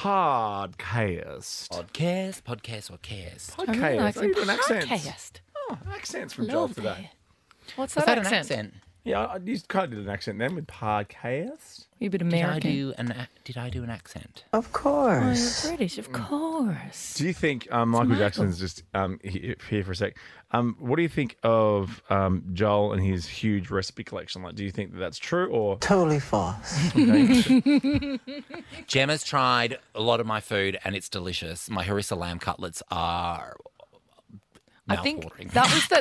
podcast. Podcast. I really like Oh, you doing accents? podcast. Oh, accents from Joel today. What's Was that that an accent? accent? Yeah, you kind of did an accent then with podcast. You a bit Did American. I do an accent? Of Oh, course. you're British, of course. Do you think Michael Jackson's just here for a sec? What do you think of Joel and his huge recipe collection? Like, do you think that that's true or? Totally false. Okay. Gemma's tried a lot of my food and it's delicious. My harissa lamb cutlets are I think mouth-watering.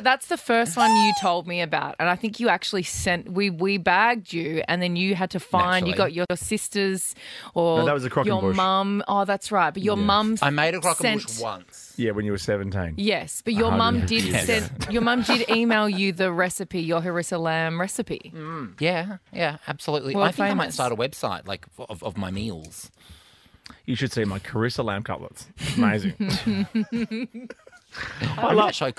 that's the first one you told me about, and I think you actually sent we bagged you, and then you had to find you got your sisters or No, that was a your Croquembouche. mum. Oh, that's right, but your mum. I made a croquembouche sent- once. Yeah, when you were 17. Yes, but your mum did 150 years send. Your mum did email you the recipe, your harissa lamb recipe. Yeah, absolutely. World I think I might famous. start a website like of my meals. You should see my Carissa lamb cutlets. Amazing. I love that show.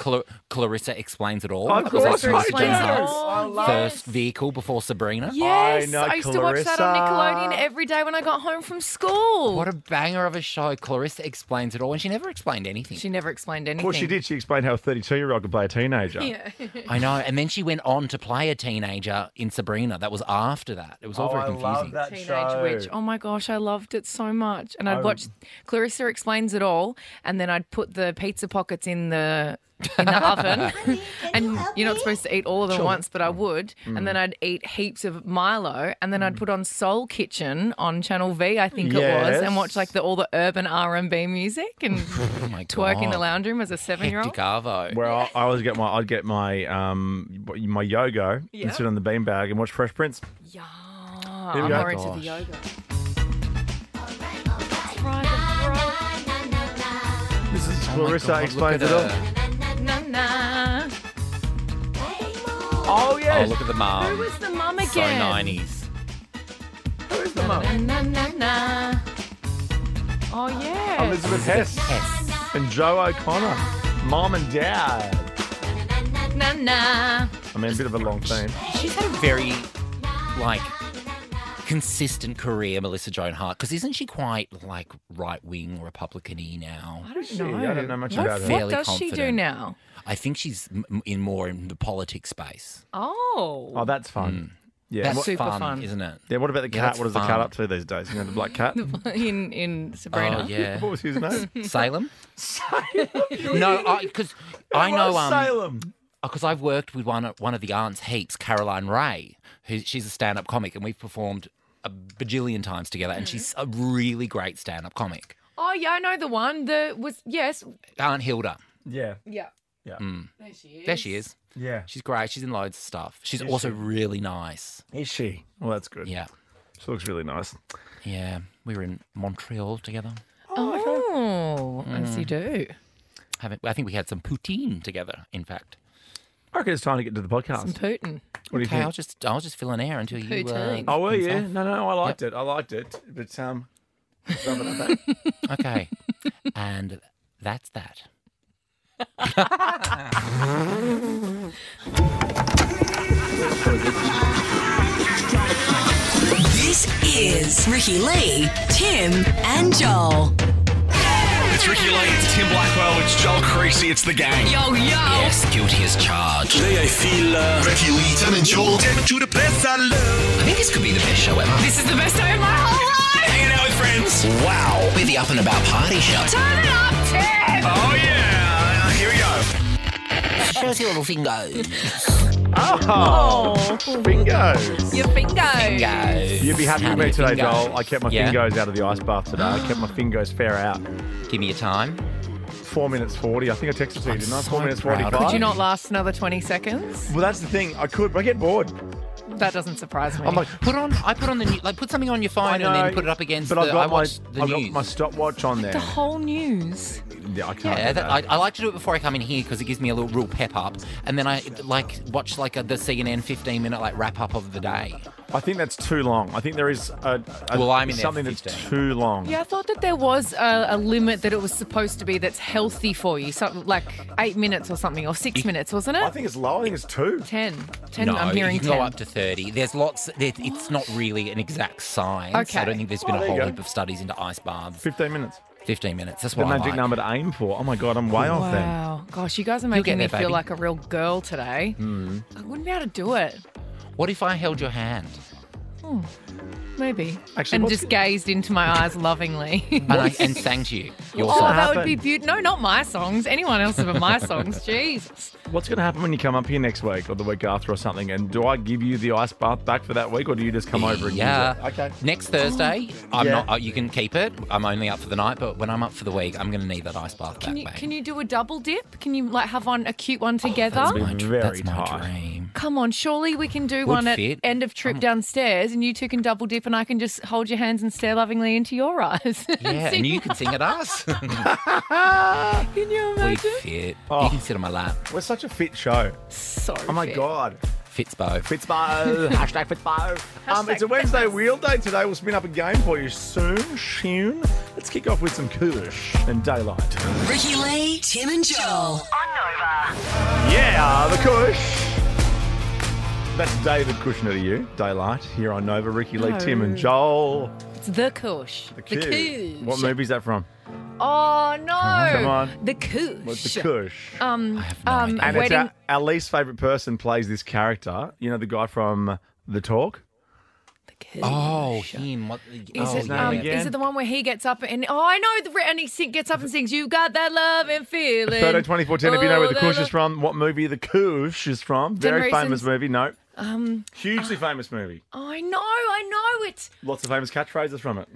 Clarissa Explains It All. Of That was course, like I Clarissa do. Jenner's I love first vehicle before Sabrina. Yes, know I used to watch that on Clarissa. Nickelodeon every day when I got home from school. What a banger of a show. Clarissa Explains It All. And she never explained anything. She never explained anything. Well, she did. She explained how a 32-year-old could play a teenager. Yeah. I know. And then she went on to play a teenager in Sabrina. That was after that. It was all very confusing. Teenage Witch. Oh my gosh, I loved it so much. And I'd watch Clarissa Explains It All, and then I'd put the pizza pockets in the oven. And you're not supposed to eat all of them once, but I would. And then I'd eat heaps of Milo, and then I'd put on Soul Kitchen on Channel V, I think it was, and watch like all the urban R&B music and Oh my twerk in the God. lounge room as a 7-year-old. Hectic Arvo. Where I always get I'd get my my yoga and sit on the beanbag and watch Fresh Prince. Yeah, Here we I'm go. more into the Gosh. yoga. That's right, This is Oh my Clarissa God, Explains look It at All. her. na na. Oh, Oh, yes. look at the Who mum. was the mum again? So 90s. Who is the mum? Na, na, na. Oh, yeah. Elizabeth Hess and Joe O'Connor. Mom and Dad. Na, na. I mean, a bit of a long theme. She's had a very, like, consistent career, Melissa Joan Hart, because isn't she quite, like, right-wing Republican-y now? I don't She, know. I don't know much What, about her. what Fairly does she do confident. now? I think she's more in the politics space. Oh. Oh, that's fun. Yeah. That's What, super fun, fun. isn't it? yeah. What about the cat? that's What does the cat fun. up to these days? You know, the black cat. in Sabrina. Oh, yeah. What was his name? Salem? No, because I know... Salem. Because I've worked with one of the aunts heaps, Caroline Ray, she's a stand-up comic, and we've performed a bajillion times together, and she's a really great stand-up comic. Oh, yeah, I know the one. Yes. Aunt Hilda. Yeah. Yeah. Yeah. There she is. There she is. Yeah. She's great. She's in loads of stuff. She's also really nice. Is she? Well, that's good. Yeah. She looks really nice. Yeah. We were in Montreal together. Oh, as you do. I think we had some poutine together, in fact. I reckon it's time to get to the podcast. Some Putin. What do you Okay, I think? was just filling air until you... Poutine. Oh, well, yeah. stuff. No, I liked it. I liked it. But, something like that. Okay. And that's that. This is Ricky Lee, Tim, and Joel. It's Ricky Lee, it's Tim Blackwell, it's Joel Creasy, it's the gang. Yo, yo. Yes, guilty as charged. Today I feel Ricky Lee, Tim and Joel. Take me to the place I love. I think this could be the best show ever. This is the best day of my whole life. Hanging out with friends. Wow. We're the up and about party show. Turn it up, Tim. Oh yeah, here we go. Show us your little fingers. Oh, fingers. Your finger. Fingers. You'd be happy How with do me you today, fingers? Joel. I kept my Yeah? fingers out of the ice bath today. I kept my fingers fair out. Give me a time. 4 minutes 40. I think I texted to you, didn't I? so 4 minutes proud of 45. Could you not last another 20 seconds? Well, that's the thing. I could, but I get bored. That doesn't surprise me. I'm like, I put on the new, like put something on your phone and then put it up against but the, I've got the I've news. got my stopwatch on there. the whole news. Yeah, I can't. Yeah, do that. I like to do it before I come in here because it gives me a little real pep up, and then I like watch like the CNN 15-minute like wrap up of the day. I think that's too long. I think there is Well, I'm in there something for that's 15. too long. Yeah, I thought that there was a limit that it was supposed to be that's healthy for you. Something like 8 minutes or something, or 6 minutes, wasn't it? I think it's low. I think it's 2. 10. 10, No, I'm hearing you can 10. go up to 30. There's lots. It's not really an exact science. Okay. I don't think there's been Oh, a there you whole go. heap of studies into ice baths. 15 minutes. 15 minutes. That's The what I magic like. number to aim for. Oh my God, I'm way off then. Wow. Gosh, you guys are get making me there, feel baby. like a real girl today. I wouldn't be able to do it. What if I held your hand? Maybe. Actually, and what's just gazed into my eyes lovingly. And sang to you your Oh, song? that would be beautiful. No, not my songs. Anyone else's but my songs. Jesus. What's going to happen when you come up here next week or the week after or something? And do I give you the ice bath back for that week, or do you just come over and Yeah. use it? Okay. Next Thursday, I'm Yeah. not. You can keep it. I'm only up for the night, but when I'm up for the week, I'm going to need that ice bath back, mate. Can you do a double dip? Can you like have one a cute one together? That's Be my, very that's my tight. dream. Come on, surely we can do Would one at fit. end of trip downstairs, and you two can double dip, and I can just hold your hands and stare lovingly into your eyes. Yeah, and you can sing at us. Can you We imagine? fit. Oh. You can sit on my lap. We're such a fit show. So Oh my fit. God. Fitspo. Fitspo. Hashtag Fitspo. It's a Wednesday wheel day today. We'll spin up a game for you soon. Let's kick off with some Kush and Daylight. Ricky Lee, Tim and Joel. Yeah, the Kush. That's David Kushner to you. Daylight here on Nova. Ricky Lee, No. Tim and Joel. It's the Kush. The Q. Kush. What movie is that from? Oh no! Come on. The Kush. What's the Kush? I have no idea. And it's wedding. our least favourite person plays this character. You know, the guy from The Talk? The Kush. Oh, him. What? Is oh, it, name again? is it the one where he gets up and I know and he gets up and sings "You Got That Love and Feeling"? 30 2014. If you know where the Oh, Kush that is from, what movie the Kush is from? 10 Very famous Reasons. movie. No. Hugely famous movie. I know it. Lots of famous catchphrases from it.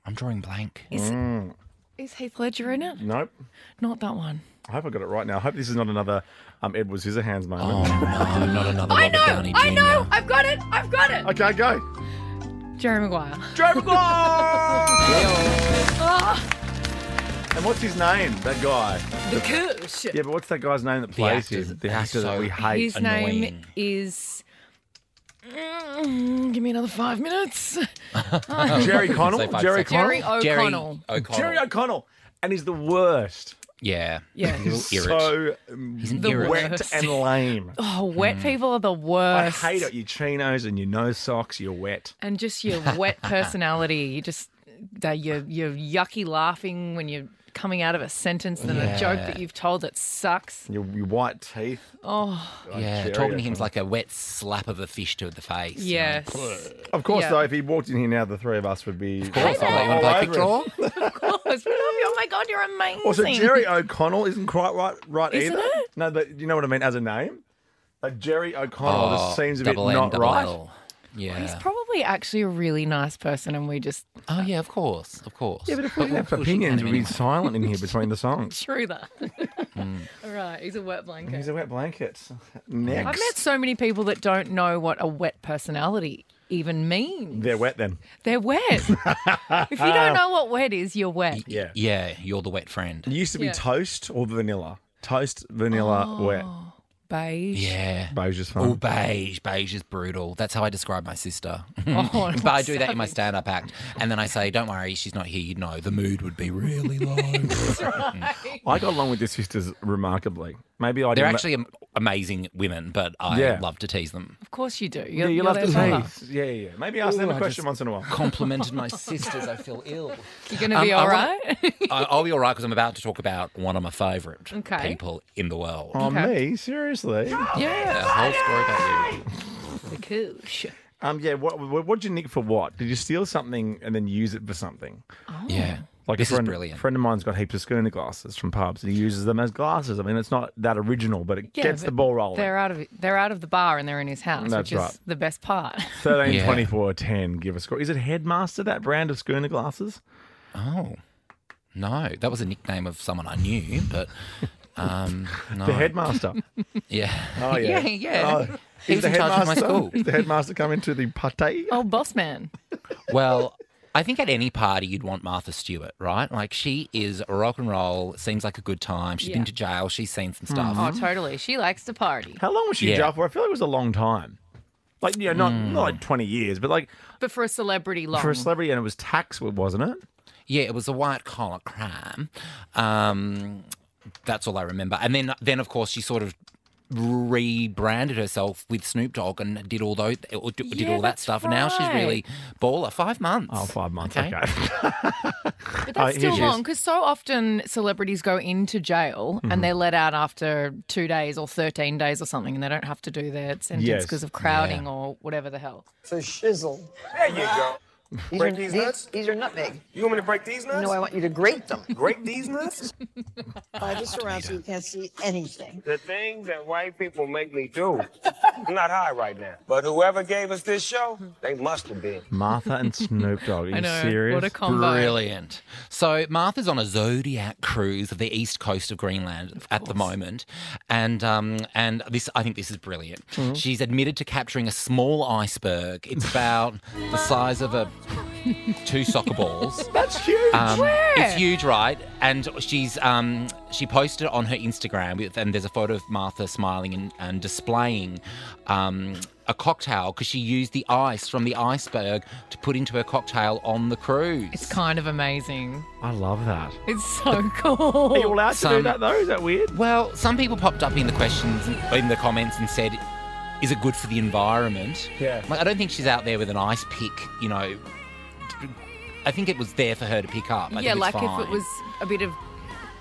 I'm drawing blank. Is Heath Ledger in it? Nope. Not that one. I hope I got it right now. I hope this is not another Edward Scissorhands moment. Oh, no, not another I Robert know. Downey Jr. I know. I've got it. Okay, go. Jerry Maguire. Joe Maguire! And what's his name? That guy. The Kush. Yeah, but what's that guy's name that plays actor's him? The actor that so we hate. His name annoying. is. Give me another 5 minutes. Jerry Connell. Say five Jerry seconds. Connell. Jerry O'Connell. Jerry O'Connell. And he's the worst. Yeah. Yeah. He's Irrit. so He's an The irrit. worst. wet and lame. Oh, wet people are the I worst. hate it. Your chinos and your nose socks, you're wet. And just your wet personality. You just you're yucky laughing when you're coming out of a sentence and a joke that you've told that sucks. Your white teeth. Oh, Yeah, Jerry talking to him's O'Connell. like a wet slap of a fish to the face. you know. yes. Of course, Yeah. though, if he walked in here now, the three of us would be. Of Course, Hey, you want to play quick draw? Of course. Oh my God, you're amazing. Also, Jerry O'Connell isn't quite right Isn't either. it? No, but you know what I mean as a name? Like Jerry O'Connell just seems a bit double N, not double right. L. Yeah. He's probably actually a really nice person and we just Oh, yeah, of course. Of course. Yeah, but if we we'll have push it opinions, down we'd be anyway. silent in here between the songs. threw that. All right, he's a wet blanket. He's a wet blanket. I've Next. met so many people that don't know what a wet personality even means. They're wet then. They're wet. If you don't know what wet is, you're wet. Yeah. Yeah, you're the wet friend. It used to be Yeah. toast or vanilla. Toast, vanilla, wet. Beige. Yeah. Beige is Oh, fun. beige. Beige is brutal. That's how I describe my sister. Oh, But I do that in my stand-up act. And then I say, don't worry, she's not here. You know, the mood would be really low. I got along with your sisters remarkably. Maybe I They're didn't. actually amazing women, but I Yeah. love to tease them. Of course you do. Yeah, You're, you you're love their to mother. tease. Yeah. Maybe ask them Ooh, a I question just- once in a while. Complimented my sisters. I feel ill. You're going to be all right? I'll be all right because I'm about to talk about one of my favourite Okay. people in the world. Oh, Okay. me? Seriously? Yeah, a whole story about you. The Kush. Yeah. What'd you nick for what? Did you steal something and then use it for something? Yeah. Like This a is friend, brilliant. friend of mine's got heaps of schooner glasses from pubs and he uses them as glasses. I mean, it's not that original, but it gets but the ball rolling. They're out of the bar and they're in his house, That's which right. is the best part. 13, Yeah. 24, 10. Give a score. Is it Headmaster, that brand of schooner glasses? Oh. No, that was a nickname of someone I knew, but no. The Headmaster. Yeah. Oh, yeah. Yeah. Oh, He was in charge of my school. Is the Headmaster coming to the party? Oh, boss man. Well, I think at any party you'd want Martha Stewart, right? Like she is rock and roll, seems like a good time. She's been Yeah. to jail, she's seen some stuff. Oh, totally. She likes to party. How long was she in Yeah. jail for? I feel like it was a long time. Like, not like 20 years, but like But for a celebrity, long. for a celebrity, and it was tax, wasn't it? Yeah, it was a white collar crime. That's all I remember. And then of course she sort of rebranded herself with Snoop Dogg and did all that stuff. And now she's really baller. 5 months. Oh, 5 months. Okay. But that's still long because so often celebrities go into jail and they're let out after 2 days or 13 days or something, and they don't have to do their sentence because of crowding or whatever the hell. It's a shizzle. There you go. Break these nuts? These are nutmeg. You want me to break these nuts? No, I want you to grate them. Grate these nuts? This around so you can't see anything. The things that white people make me do. I'm not high right now. But whoever gave us this show, they must have been. Martha and Snoop Dogg. Are you serious? What a combo. Brilliant. So Martha's on a Zodiac cruise of the east coast of Greenland at the moment, and this, I think this is brilliant. She's admitted to capturing a small iceberg. It's about the size of 2 soccer balls. That's huge. It's huge, right? And she posted it on her Instagram, and there's a photo of Martha smiling and displaying a cocktail because she used the ice from the iceberg to put into her cocktail on the cruise. It's kind of amazing. I love that. It's so cool. Are you allowed to do that, though? Is that weird? Well, some people popped up in the comments and said, is it good for the environment? Yeah. Like, I don't think she's out there with an ice pick, I think it was there for her to pick up. I think it's like fine. if it was a bit of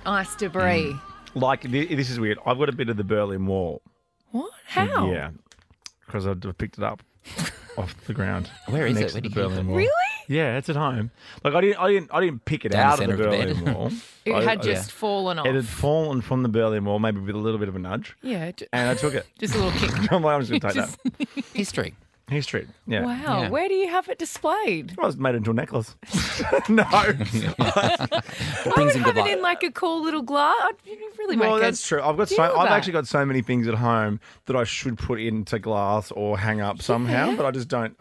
ice debris. Like, this is weird. I've got a bit of the Berlin Wall. What? How? Yeah. Because I picked it up off the ground. Where is next it? Where to did the you keep Berlin it? Wall. Really? Yeah, it's at home. Like, I didn't pick it Down the out of the centre of the Berlin bed. Wall. It had just fallen off. It had fallen from the Berlin Wall, maybe with a little bit of a nudge. Yeah. And I took it. Just a little kick. I'm like, I'm just going to take that. History. History. Yeah. Wow. Yeah. Where do you have it displayed? I was made into a necklace. No. It I brings would in have good it luck. in like a cool little glass. You'd really make Well, it. that's true. I've deal with actually got so many things at home that I should put into glass or hang up somehow, but I just don't.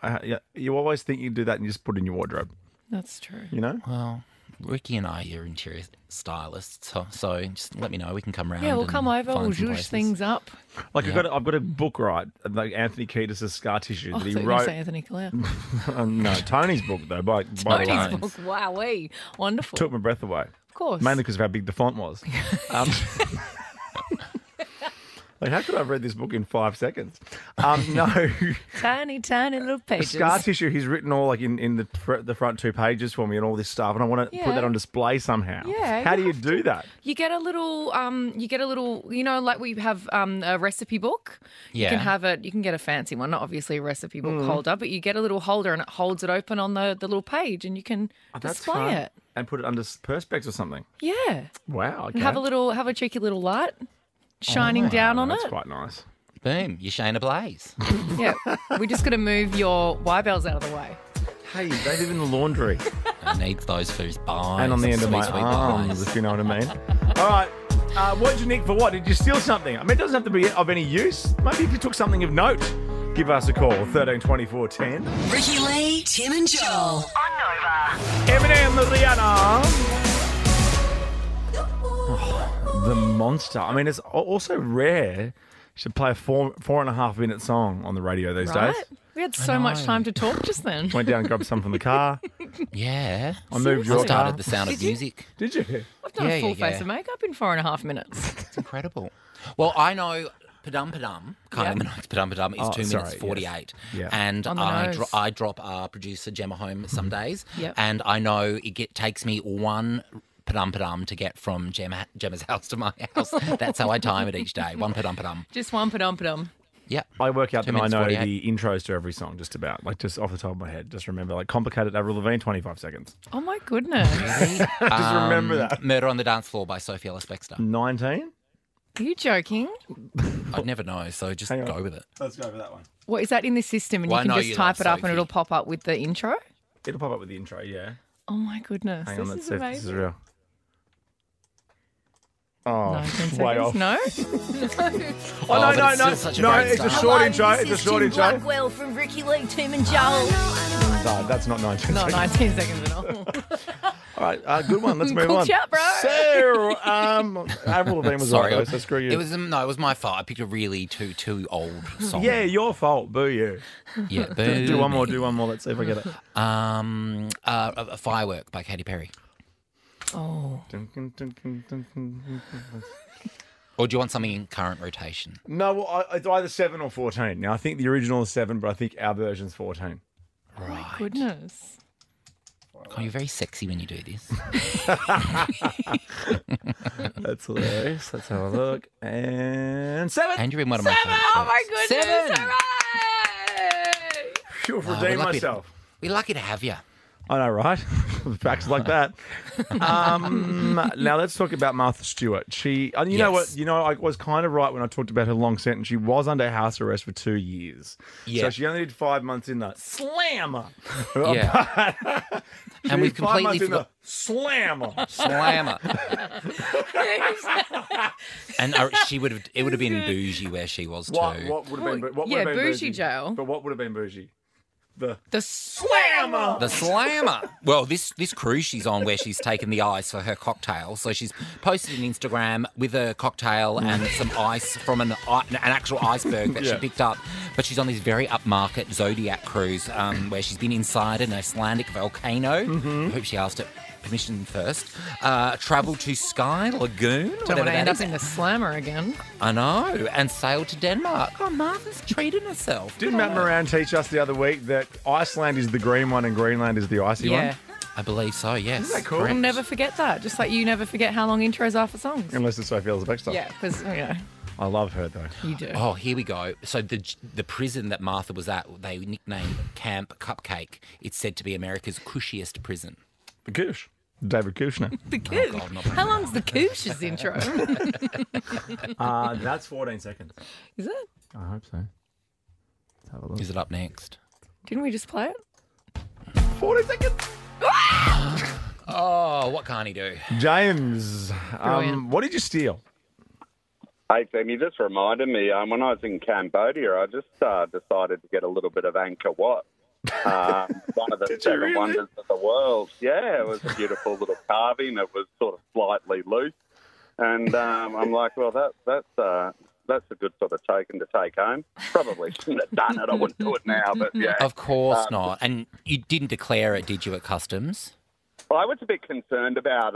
You always think you do that and you just put it in your wardrobe. That's true. You know? Well, Ricky and I are interior stylists, so just let me know. We can come round. Yeah, we'll and come over. find We'll some zhoosh places. things up. Like I've got a book, right? Like Anthony Kiedis' Scar Tissue Oh, that he so you were gonna wrote. say Anthony Clare. No, Tony's book though. By Tony's Lines. book. Wowee. Wonderful. Took my breath away. Of course. Mainly because of how big the font was. Like, how could I have read this book in 5 seconds? No. Tiny, tiny little pages. Scar Tissue, he's written all like in the front 2 pages for me and all this stuff, and I want to put that on display somehow. Yeah, How do you you do that? You get a little, like we have a recipe book. Yeah. You can have it. You can get a fancy one, not obviously a recipe book holder, but you get a little holder and it holds it open on the little page, and you can That's display fun. it. And put it under Perspex or something. Yeah. Wow. Okay. And have a cheeky little light shining down on That's it. quite nice. Boom, you're Shayna Blaze. Yeah. We're just going to move your Y-bells out of the way. Hey, they live in the laundry He needs those for his buys. and on the end of my sweet arms, buys. if you know what I mean. All right. What did you nick for what? Did you steal something? I mean, it doesn't have to be of any use. Maybe if you took something of note, give us a call, 13 24 10. Ricky Lee, Tim and Joel. On Nova. Eminem, Rihanna. Oh, the monster. I mean, it's also rare to play a 4.5 minute song on the radio these Right? days. We had so much time to talk just then. Went down and grabbed some from the car. Yeah. I moved I your started car. the Sound of Music. Did you? I've done a full yeah. face of makeup in 4.5 minutes. It's incredible. Well, I know Padum Padum, Kylie Minogue's Padum Padum is 2 minutes 48. Yeah. And On the nose. I drop our producer Gemma home some days. Yep. And I know takes me one Padum Padum to get from Gemma's house to my house. That's how I time it each day. One Padum Padum. Just one padum. Yep. I work out 2 that I minutes know 48. the intros to every song, just about. Like, just off the top of my head. Just remember, like, Complicated Avril Lavigne, 25 seconds. Oh my goodness. Just remember that. Murder on the Dance Floor by Sophie Ellis Bextor. 19? Are you joking? I'd never know, so just Hang on. go with it. Let's go over that one. What is that in the system? And Well, I you know can just you type love it up and Sophie. it'll pop up with the intro? It'll pop up with the intro, yeah. Oh my goodness. Hang on, This let's is see if this is amazing. real. Oh, 19 way seconds. off. No? Oh, but no, it's still such a no, great it's a start. short intro. It's a short intro. Blackwell from Ricky Lee, Tim and Joel. No, that's not 19 Not seconds. 19 seconds at all. All right, good one. Let's move Cool on. chat, bro. So, Avril Lavigne was Sorry, right, though, so screw you. It was no, it was my fault. I picked a really too old song. Yeah, your fault. Boo you. Yeah. Do one more. Do one more. Let's see if I get it. A Firework by Katy Perry. Oh. Or do you want something in current rotation? No, well, it's either 7 or 14. Now, I think the original is 7, but I think our version's 14. Right. Goodness. Oh, you're very sexy when you do this. That's hilarious. Let's have a look. And 7. And you're in one of my favourite Oh my shows. goodness. 7. Hooray! Phew, we're redeemed lucky. myself. We're lucky to have you. I know, right? Facts like that. Now let's talk about Martha Stewart. She, and you know what? Yes. You know, I was kind of right when I talked about her long sentence. She was under house arrest for 2 years. Yeah. So she only did 5 months in the slammer. Yeah. She And we've did 5 months completely in the slammer. Slammer. And it would have been bougie where she was too. What would have been? What would Yeah, have been bougie jail. But what would have been bougie? The slammer. The slammer. Well, this cruise she's on where she's taken the ice for her cocktail. So she's posted an Instagram with a cocktail and some ice from an actual iceberg that she picked up. But she's on this very upmarket Zodiac cruise where she's been inside an Icelandic volcano. I hope she asked it permission first. Travel to Sky Lagoon. Don't want to end up in the slammer again. I know. And sail to Denmark. Oh, Martha's treating herself. Didn't Matt Moran teach us the other week that Iceland is the green one and Greenland is the icy one? Yeah. I believe so, yes. Isn't that cool? We'll never forget that. Just like you never forget how long intros are for songs. Unless it's Sophie Ellis Bextor. Yeah, because, I love her, though. you do. Oh, here we go. So the prison that Martha was at, they nicknamed Camp Cupcake. It's said to be America's cushiest prison. The Kush. David Kushner. The Koosh. God, not How long's the Koosh's intro? That's 14 seconds. Is it? I hope so. Let's have a look. Is it up next? Didn't we just play it? 40 seconds. Oh, what can't he do? James, Brilliant. what did you steal? Hey, Tim, you just reminded me, when I was in Cambodia, I just decided to get a little bit of Angkor Wat. One of the Did you 7 really? wonders of the world. Yeah, it was a beautiful little carving. It was sort of slightly loose. And I'm like, well, that's a good sort of token to take home. Probably shouldn't have done it. I wouldn't do it now, but yeah. Of course not. And you didn't declare it, did you, at customs? Well, I was a bit concerned about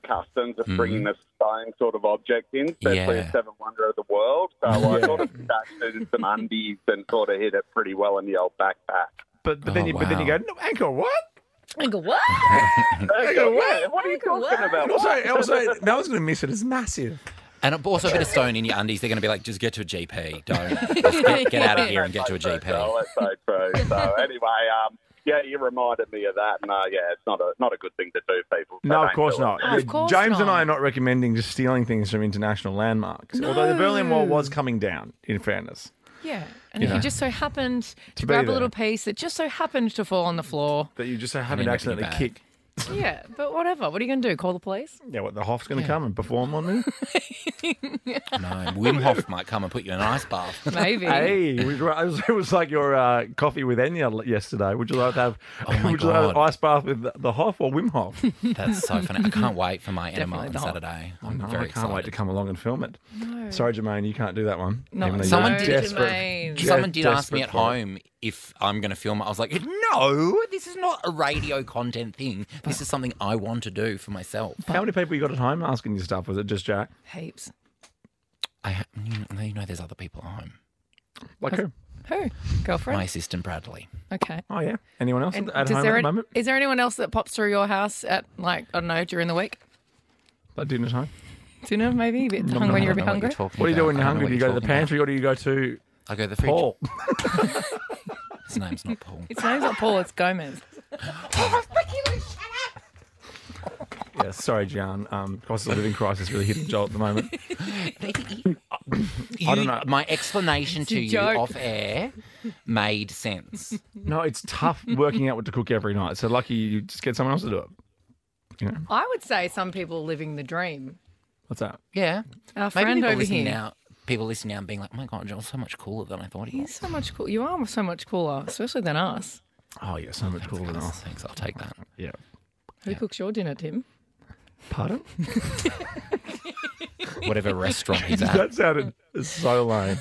customs of bringing a stone sort of object in, especially a 7 wonder of the world. So I sort of stashed it in some undies and sort of hid it pretty well in the old backpack. But then you go, no, Angkor what? I go, what? Angkor what? What are you talking about? Also, Mel's going to miss it. It's massive. And also a bit of stone in your undies. They're going to be like, just get to a GP. Don't. Just get out of here and get to a GP. That's so true. So anyway, yeah, you reminded me of that, and it's not a good thing to do, people. So No, of don't course do it. not. No, of course James and not. I are not recommending just stealing things from international landmarks. Although the Berlin Wall was coming down, in fairness. Yeah. And if you just so happened to grab a there. little piece that just so happened to fall on the floor. That you just so happen mean, to that could be accidentally bad. kick. Yeah, but whatever. What are you going to do? Call the police? Yeah, what, the Hoff's going to come and perform on me? No, Wim Hof might come and put you in an ice bath. Maybe. Hey, it was like your coffee with Enya yesterday. Would you like to have my would you like an God. ice bath with the Hoff or Wim Hof? That's so funny. I can't wait for my enema on Definitely not. Saturday. I'm No, very I can't wait to excited. come along and film it. No. Sorry, Jermaine, you can't do that one. No, Even though Someone you're did- desperate- Jermaine. Someone did ask me desperate at for it. home if I'm going to film it. I was like, no, this is not a radio content thing. This is something I want to do for myself. How many people you got at home asking you stuff? Was it just Jack? Heaps. You know there's other people at home. Like who? Who? Girlfriend? My assistant, Bradley. Okay. Oh, yeah. Anyone else And at home at the moment? is there anyone else that pops through your house at, like, I don't know, during the week? Like dinner time? Dinner, maybe? A bit when you're a bit hungry? What do you do when you're hungry? Do you go to the pantry or do you go to I go to the fridge. Paul? His name's not Paul. Its name's not Paul, it's Gomez. Yeah, sorry, Gian. Cost of living crisis really hitting Joel at the moment. I don't know. My explanation to a you joke. off air made sense. No, it's tough working out what to cook every night. So lucky you just get someone else to do it. You know, I would say some people living the dream. what's that? Yeah. Our Maybe friend people over listening here. now, people listening now and being like, oh my God, Joel's so much cooler than I thought he He's was. so much cool. You are so much cooler, especially than us. Oh, yeah, so much cooler than us. Thanks, I'll take that. Yeah. Who cooks your dinner, Tim? Pardon? Whatever restaurant he's at. That sounded so lame.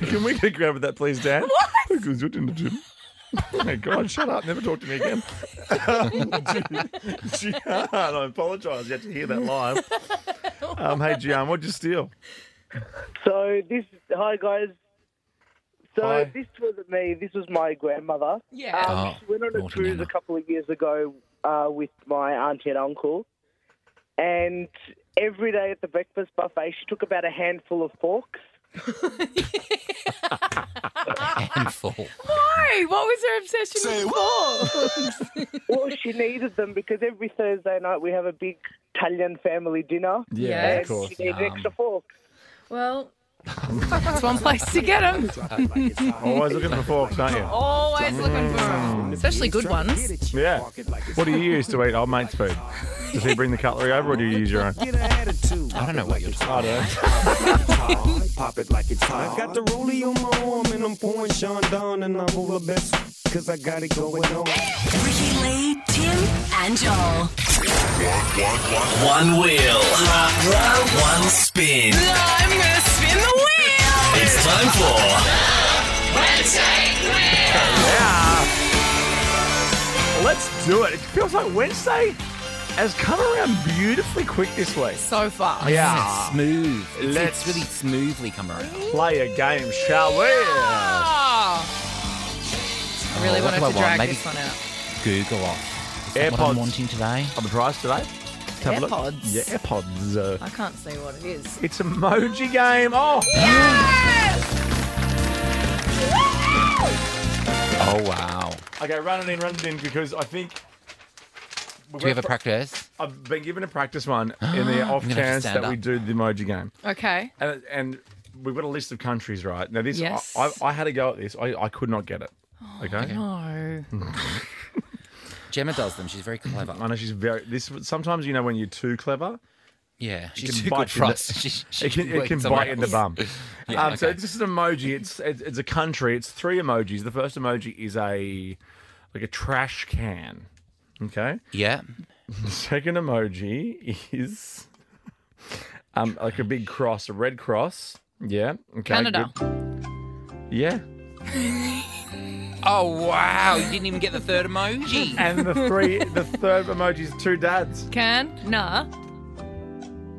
Can we get a grab of that, please, Dan? What? Who cooks your dinner, Tim? Oh my God, shut up. Never talk to me again. Gian, I apologise. You had to hear that live. Hey, Gian, what'd you steal? Hi guys. So Hi. this wasn't me. This was my grandmother. Yeah. She went on a naughty cruise Nana. a couple of years ago with my auntie and uncle, and every day at the breakfast buffet, she took about a handful of forks. Handful. Why? What was her obsession with forks? Well, she needed them because every Thursday night we have a big Italian family dinner. Yeah, and of course. she needed extra forks. Well, that's one place to get them. Always looking for forks, aren't you? Always looking for them, especially good ones. Yeah. What do you use to eat old mate's food? Does he bring the cutlery over, or do you use your own? I don't know what you're talking about. Pop it like it's hot. I got the rollie on my arm and I'm pouring Sean down and I roll the best because I got it going on. Ricky Lee, Tim, and Joel. One wheel. One spin. I'm going to spin the wheel. It's time for Let's do it. It feels like Wednesday has come around beautifully quick this week. So far. Yeah. Smooth. Let's- It's really smoothly come around. Play a game, shall we? I really what wanted do I to want? drag Maybe- this one out. Google off. Is that what I'm AirPods. wanting today? On the price today? Let's have a look. AirPods? Yeah, AirPods. I can't see what it is. It's Emoji Game. Oh! Oh, wow. Okay, run it in because I think... Do we have a practice? I've been given a practice one in the off I'm gonna have to chance stand that we up. do the Emoji Game. Okay. And we've got a list of countries, right? Now, this Yes. I had to go at this. I could not get it. Okay? No. Gemma does them. She's very clever. I know she's very... Sometimes, you know, when you're too clever... Yeah, It she's can too bite good for in the- us. It can working bite somewhere in the else. bum. Yeah, So okay. it's just an emoji. It's a country. It's 3 emojis. The first emoji is a trash can. Okay. Yeah. The second emoji is like a big cross, a red cross. Yeah. Okay. Canada. Good. Yeah. Oh, wow. You didn't even get the third emoji. And the third emoji is 2 dads. Nah.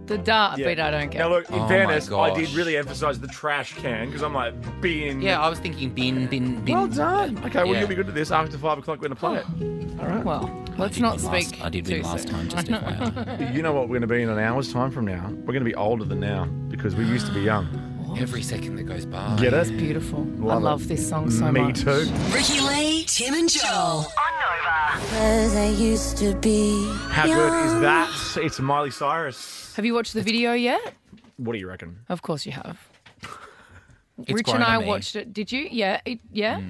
The dart Yeah. bit I don't get. Now look, in Oh my fairness, I did gosh. really emphasise the trash can because I'm like bin. Yeah, I was thinking bin. Well done. Okay, well Yeah. you'll be good at this. After 5 o'clock, we're going to play it. All right. Well, let's did not win last- speak I did too win last soon. time, just FYI. You know what we're going to be in an hour's time from now? We're going to be older than now because we used to be young. Every second that goes by. Get it? Beautiful. Love I it. love this song so Me much. too. Ricky Lee, Tim, and Joel. Cause I used to be. How good is that? It's Miley Cyrus. Have you watched the video yet? What do you reckon? Of course you have. It's Rich grown and I on me. watched it. Did you? Yeah. Yeah.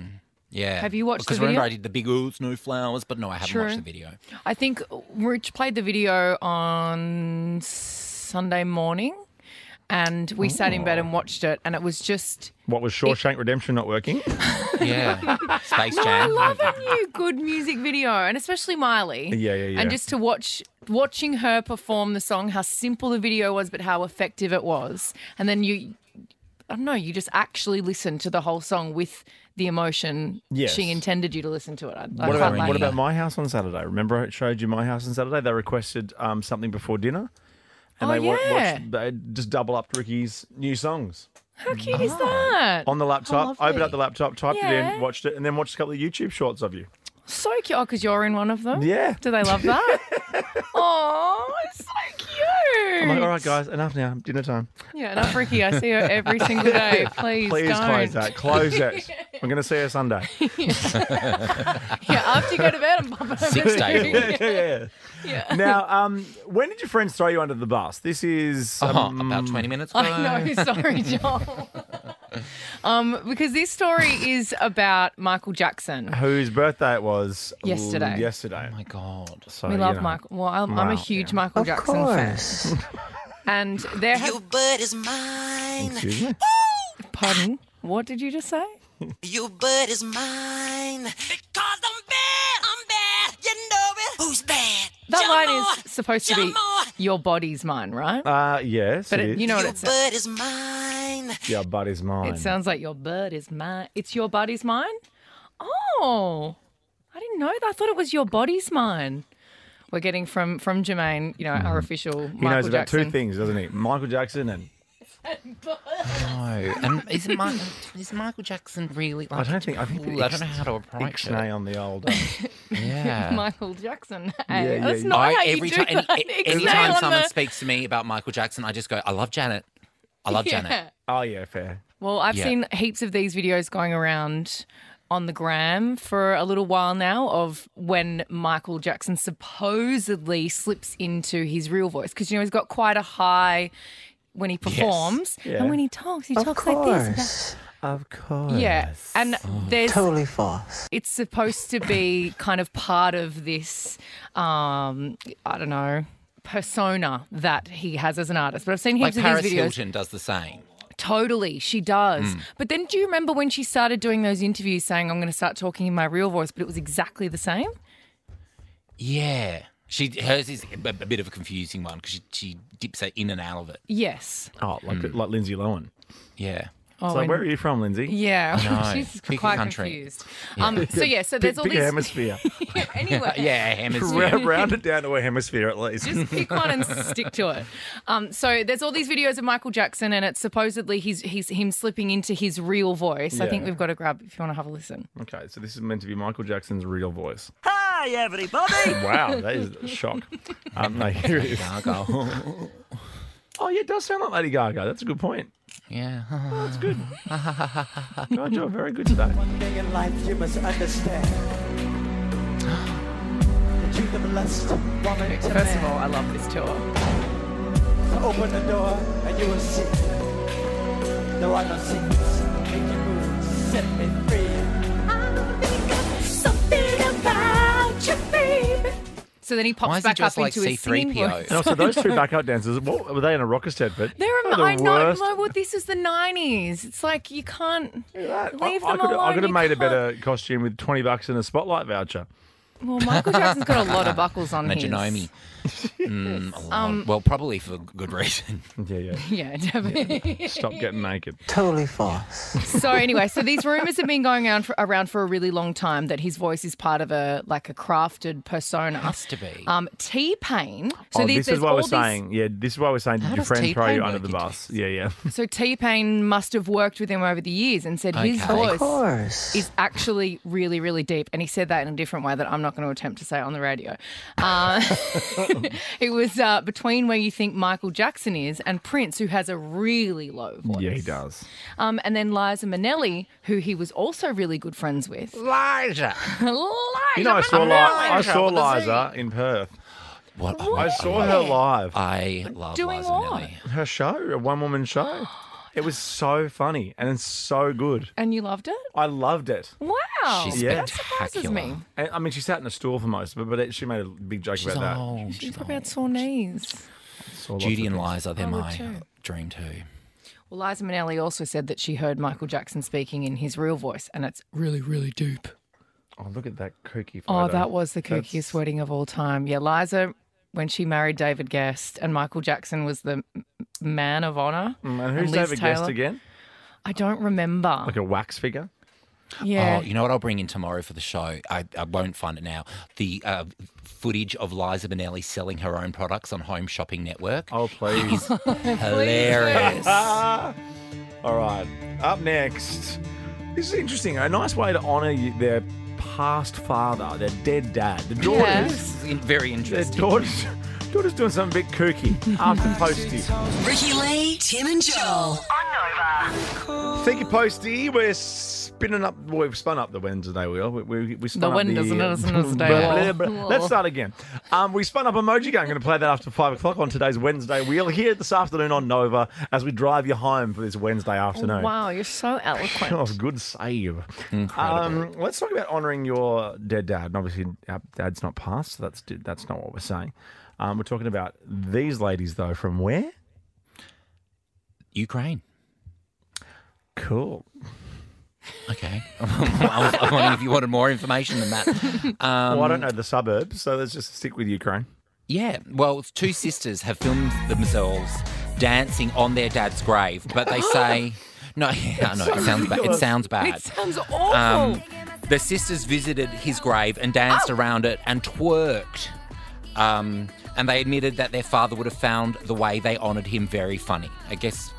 Yeah. Have you watched the Because remember video? I did the big, it's no flowers, but no, I haven't True. watched the video. I think Rich played the video on Sunday morning and we sat in bed and watched it and it was just... What was Shawshank Redemption not working? Yeah. Space I Jam. love a new good music video and especially Miley. Yeah. And just to watching her perform the song, how simple the video was but how effective it was. And then you just actually listen to the whole song with the emotion Yes. she intended you to listen to it. I What quite about, like what that. about My House on Saturday? Remember I showed you My House on Saturday? They requested something before dinner. And Oh, they yeah. they just double up Ricky's new songs. How cute is that? On the laptop, opened up the laptop, typed it Yeah. in, watched it, and then watched a couple of YouTube shorts of you. So cute. Oh, because you're in one of them? Yeah. Do they love that? Oh, it's so cute. I'm like, all right, guys, enough now. Dinner time. Yeah, enough Ricky. I see her every single day. Please Please don't. close that. Close it. I'm going to see her Sunday. Yeah, after you go to bed, I'm popping over 6 to days a you. week. Yeah. Yeah. Now, when did your friends throw you under the bus? This is About 20 minutes ago. I know, sorry, Joel. Because this story is about Michael Jackson. whose birthday it was Yesterday. Yesterday. Oh my God. So, We you love know. Michael. Well, I'm a Wow, huge yeah. Michael Jackson fan. And there has... Your butt is mine. Excuse me? Pardon? What did you just say? Your butt is mine. Because I'm bad. You That line is supposed to be "Your body's mine," right? Yes, But it is. you know what it says. Bird is mine. Your body's mine. It sounds like your bird is mine. It's your body's mine? Oh, I didn't know that. I thought it was your body's mine. We're getting from Jermaine, our official He Michael knows about Jackson. two things, doesn't he? Michael Jackson and... No. And is Michael Jackson really like... I think I don't know how to approach it. Ixnay on the old... Yeah. Michael Jackson. Yeah, That's yeah. not how Every you time, do that. anytime Ixnay someone on speaks to me about Michael Jackson, I just go, I love Janet. I love Janet. Yeah. Oh, yeah, fair. Well, I've Yeah. seen heaps of these videos going around on the gram for a little while now of when Michael Jackson supposedly slips into his real voice. Because, he's got quite a high when he performs. Yeah. And when he talks like this. Of course. Yeah. And there's... Totally false. It's supposed to be kind of part of this, I don't know, persona that he has as an artist. But I've seen Like heaps of Paris these videos. Hilton does the same. Totally, she does. But then do you remember when she started doing those interviews saying, I'm going to start talking in my real voice, but it was exactly the same? Yeah. Hers is a bit of a confusing one because she dips in and out of it. Yes. Oh, like Lindsay Lohan. Yeah. Oh, So and- where are you from, Lindsay? Yeah, I know. she's Pick a quite country. confused. So there's all Pick these... a hemisphere. Anyway. Yeah, hemisphere. Round it down to a hemisphere at least. Just pick one and stick to it. So there's all these videos of Michael Jackson, and it's supposedly he's him slipping into his real voice. I think Yeah. we've got to grab if you want to have a listen. Okay, so this is meant to be Michael Jackson's real voice. Hi, everybody. Wow, that is a shock. No, here it is. Gaga. Oh, yeah, it does sound like Lady Gaga. That's a good point. Yeah. Oh, that's good. God, you're very good today. One thing in life you must understand. That you the blessed woman to First of man. all, I love this tour. Open the door and you will see. There are no secrets. Make you move, set me free. Something about you, baby. So then he pops Why is he back just up like into his singing C-3PO? voice. And also, those two backup dancers, what, were they in a rocker set? But I know. Well, this is the 90s. It's like you can't leave them I alone. could have You made a can't- better costume with $20 and a spotlight voucher. Well, Michael Jackson's got a lot of buckles on And a his. Janome. A lot. Well, probably for good reason. Yeah. Yeah, definitely. Stop getting naked. Totally false. So anyway, these rumors have been going around for a really long time that his voice is part of a crafted persona. Has to be. T-Pain. So This is why we're saying. Yeah, this is why we're saying. Did How your does friend throw you T-Pain under work the into bus? Yeah. So T-Pain must have worked with him over the years and said his Okay. voice Of course. is actually really, really deep. And he said that in a different way that I'm not going to attempt to say on the radio. It was between where you think Michael Jackson is and Prince, who has a really low voice. Yeah, he does. And then Liza Minnelli, who he was also really good friends with. Liza. You know, I saw Liza in Perth. What? I saw her live. I love Doing Liza what? Minnelli. Her show, a one-woman show. It was so funny and it's so good. And you loved it? I loved it. Wow. She's Yeah. That surprises me. And, I mean, she sat in a stool for most of it, but she made a big joke She's about old. She probably had sore knees. that. Saw lots Judy of and things. Liza, they're I would my too. dream too. Well, Liza Minnelli also said that she heard Michael Jackson speaking in his real voice, and it's really, really deep. Oh, look at that kooky photo. Oh, that was the kookiest wedding of all time. Yeah, Liza, when she married David Guest, and Michael Jackson was the man of honor. And who's Liz David Taylor. Guest again? I don't remember. Like a wax figure? Yeah. Oh, you know what I'll bring in tomorrow for the show? I won't find it now. The footage of Liza Minnelli selling her own products on Home Shopping Network. Oh, please. Hilarious. All right. Up next. This is interesting. A nice way to honour their past father, their dead dad. The daughters. Yes. Very Their interesting. daughter's doing something a bit kooky after Posty. Ricky Lee, Tim and Joel. Thank you, Posty. We've spun up the Wednesday wheel. We spun The up Wednesday wheel. Let's start again. We spun up Emoji Game. I'm going to play that after 5 o'clock on today's Wednesday wheel here this afternoon on Nova as we drive you home for this Wednesday afternoon. Wow, you're so eloquent. Oh, good save. Incredible. Let's talk about honouring your dead dad. And obviously, our dad's not passed, so that's not what we're saying. We're talking about these ladies, though, from where? Ukraine. Cool. Okay. I was wondering if you wanted more information than that. Well, I don't know the suburbs, so let's just stick with Ukraine. Yeah, well, two sisters have filmed themselves dancing on their dad's grave, but they say, no, yeah, I know, it sounds bad. It sounds bad. It sounds awful. The sisters visited his grave and danced around it and twerked. And they admitted that their father would have found the way they honoured him very funny. I guess,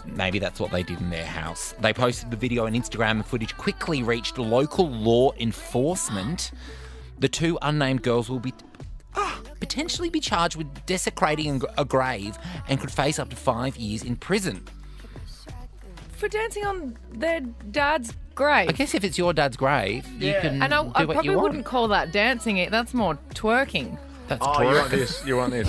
maybe that's what they did in their house. They posted the video on Instagram and footage quickly reached local law enforcement. The two unnamed girls will potentially be charged with desecrating a grave and could face up to 5 years in prison. For dancing on their dad's grave. I guess if it's your dad's grave, you can and do I what you probably want. wouldn't call that dancing. That's more twerking. That's Oh, you want this? You want this?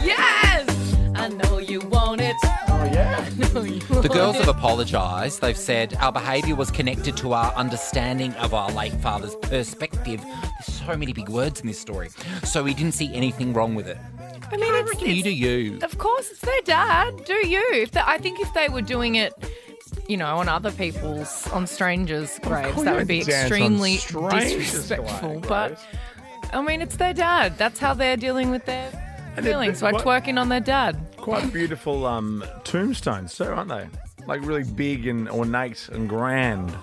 Yes! I know you want it. Oh, yeah. The girls have apologised. They've said our behaviour was connected to our understanding of our late father's perspective. There's so many big words in this story. So we didn't see anything wrong with it. I mean, it's You do you. Of course, it's their dad. Do you? I think if they were doing it, on other people's, on strangers' graves, that would be extremely disrespectful. But, I mean, it's their dad. That's how they're dealing with their feelings by twerking on their dad. Quite beautiful tombstones, too, aren't they? Like really big and ornate and grand.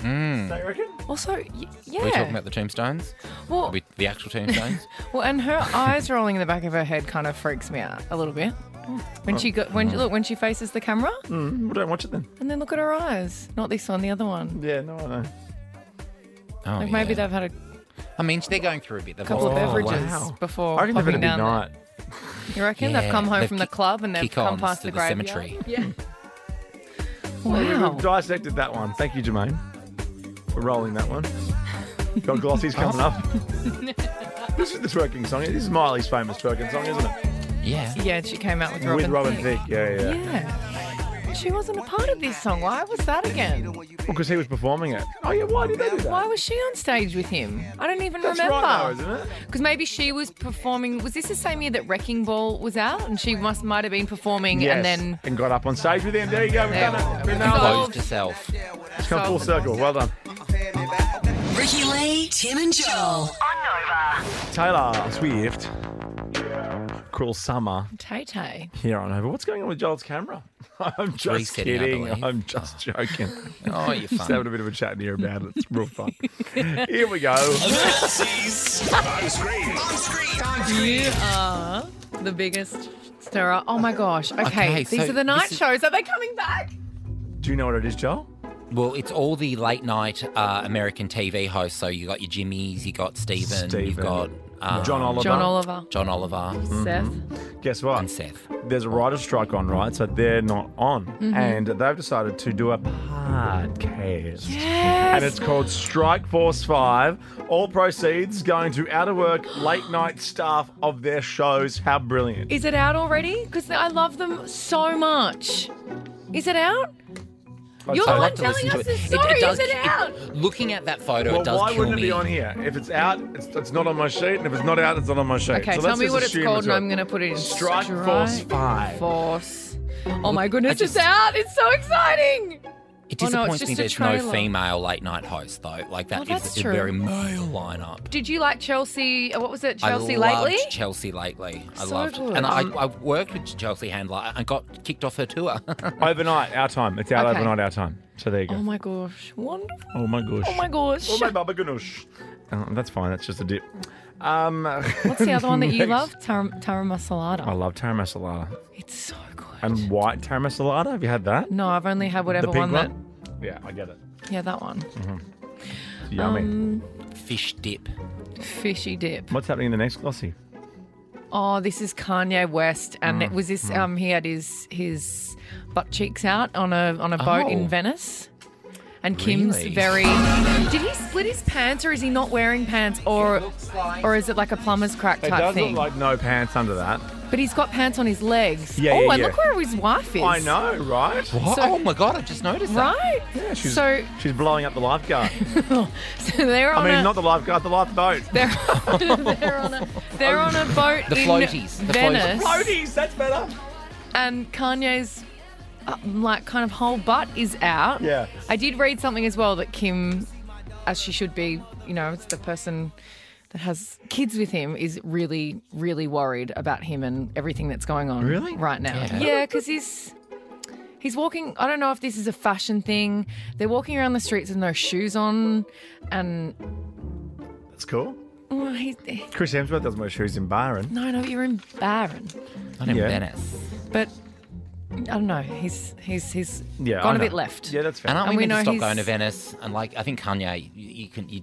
Don't you reckon? Also, yeah. Are we talking about the tombstones? Well, the actual tombstones? well, and her eyes rolling in the back of her head kind of freaks me out a little bit. When when she faces the camera, Well, don't watch it then. and then look at her eyes. Not this one, the other one. Yeah, no, I know. Oh, Like maybe yeah. they've had a I mean, they're going through a bit. They've couple of lost- beverages wow. before I reckon they've had a popping big down night. there. You reckon Yeah, they've come home they've from the club and they've come kick-ons past to the the graveyard? cemetery. Yeah. Well, Wow. we've dissected that one. Thank you, Jermaine. We're rolling that one. Got Glossy's coming up. This is the twerking song. This is Miley's famous twerking song, isn't it? Yeah. Yeah, she came out with With Robin Thicke. Thicke. Yeah. Yeah. She wasn't a part of this song. Why was that again? Well, because he was performing it. Oh, yeah, why did they do that? Why was she on stage with him? I don't even That's right, though, remember. isn't it? Because maybe she was performing. Was this the same year that Wrecking Ball was out? And she might have been performing Yes, and then. and got up on stage with him. There you go. We've There done it. we We've go. nailed it. Closed herself. It's come full circle. Well done. Ricky Lee, Tim and Joel. Taylor Swift. Cruel Summer Tay-Tay. here on Over. What's going on with Joel's camera? I'm just Resetting, I kidding. believe. I'm just joking. Oh, you're Just fun. having a bit of a chat in here about it. It's real fun. Here we go. Glossys. On screen. You are the biggest stirrer. Oh my gosh. Okay, Okay, these so are the night this is- shows. Are they coming back? Do you know what it is, Joel? Well, it's all the late night American TV hosts. So you got your Jimmys, you got Stephen, you've got John Oliver. John Oliver. John Oliver, Seth. Guess what? and Seth. There's a writer's strike on, right? So they're not on. Mm-hmm. And they've decided to do a podcast. And it's called Strike Force 5. All proceeds going to out of work late night staff of their shows. How brilliant. Is it out already? Because I love them so much. Is it out? You're the I'd one like to telling listen us to the it. story. does- Is it out? Looking at that photo, Well, it does why kill wouldn't me. it be on here? If it's out, it's not on my sheet. And if it's not out, it's not on my sheet. Okay, So tell let's me just what it's assume called and out. I'm going to put it in. Strike Force 5. Force. Oh my goodness, just- it's out. It's so exciting. It Oh, no, it's disappoints me just a there's no trailer. female late night host, though. Like, that Oh, is that's a true. very male lineup. Did you like Chelsea? What was it? I Chelsea loved lately? Chelsea lately. I So loved good. And I worked with Chelsea Handler and got kicked off her tour. Overnight, our time. It's out Okay. overnight, our time. So there you go. Oh my gosh. Wonderful. Oh my gosh. Oh my gosh. Oh my baba ganoush. That's fine. That's just a dip. What's the other one that you love? Tara Masalada. I love Tara Masalada. It's so good. And white Tara Masalada. Have you had that? No, I've only had whatever the pink one that. Yeah, I get it. Yeah, that one. It's yummy. Fish dip. Fishy dip. What's happening in the next glossy? Oh, this is Kanye West, and it was this. He had his butt cheeks out on a boat Oh. in Venice. And Kim's Really? very. Did he split his pants, or is he not wearing pants, or is it like a plumber's crack It type does thing? look like no pants under that. But he's got pants on his legs. Yeah, oh, yeah, and yeah. look where his wife is. I know, right? What? So- Oh my God, I just noticed that. Right? Yeah, she's So blowing up the lifeguard. so they're on I mean, a. not the lifeguard, the lifeboat. They're on a boat The in floaties. The Venice, Floaties, that's better. and Kanye's like kind of whole butt is out. Yeah. I did read something as well that Kim, as she should be, it's the person that has kids with him is really, really worried about him and everything that's going on right now. Yeah, because he's walking. I don't know if this is a fashion thing. They're walking around the streets with no shoes on, and That's cool. well, Chris Hemsworth doesn't wear shoes in Byron. no, you're in Byron, Not in Venice. but I don't know. He's Yeah, gone I a bit know. left. Yeah, that's fair. And aren't And we we meant to know stop going to he's- Venice? And like, I think Kanye,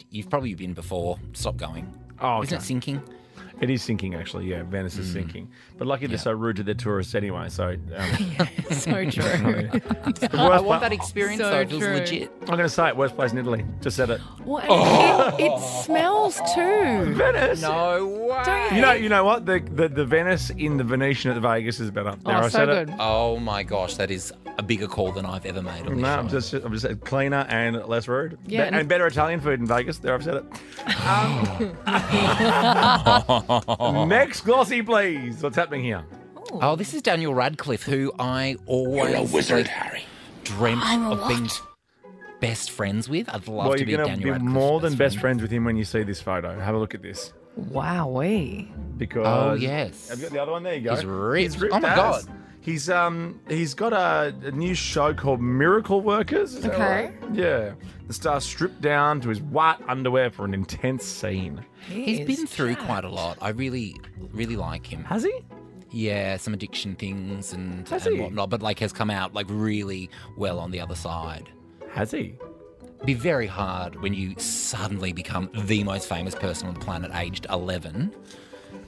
you've probably been before. Stop going. Oh, Isn't okay. it sinking? It is sinking, actually. Yeah, Venice is sinking. But lucky they're so rude to their tourists anyway. So, So true. I want that experience So though. It feels true. legit. I'm going to say it, worst place in Italy. Just said it. Well, and it smells too. Venice. No way. Don't You know what? The Venice in the Venetian at the Vegas is better. There, I so said good. it. Oh my gosh, that is a bigger call than I've ever made on this No, show. I'm just cleaner and less rude. Yeah, and better Italian food in Vegas. There, I've said it. Next glossy, please. What's happening here? Oh, this is Daniel Radcliffe, who I always Harry. dreamt of being best friends with. I'd love Well, to you're be going to Daniel be Radcliffe's more than best friend. friends with him when you see this photo. Have a look at this. Wowee. Because Oh, yes. Have you got the other one? There you go. He's ripped. Oh, my as. God. He's got a new show called Miracle Workers. Is that Okay. right? Yeah. The star stripped down to his white underwear for an intense scene. He's been through quite a lot. I really, really like him. Has he? Yeah, some addiction things and Has he? whatnot, but like has come out like really well on the other side. Has he? Be very hard when you suddenly become the most famous person on the planet aged 11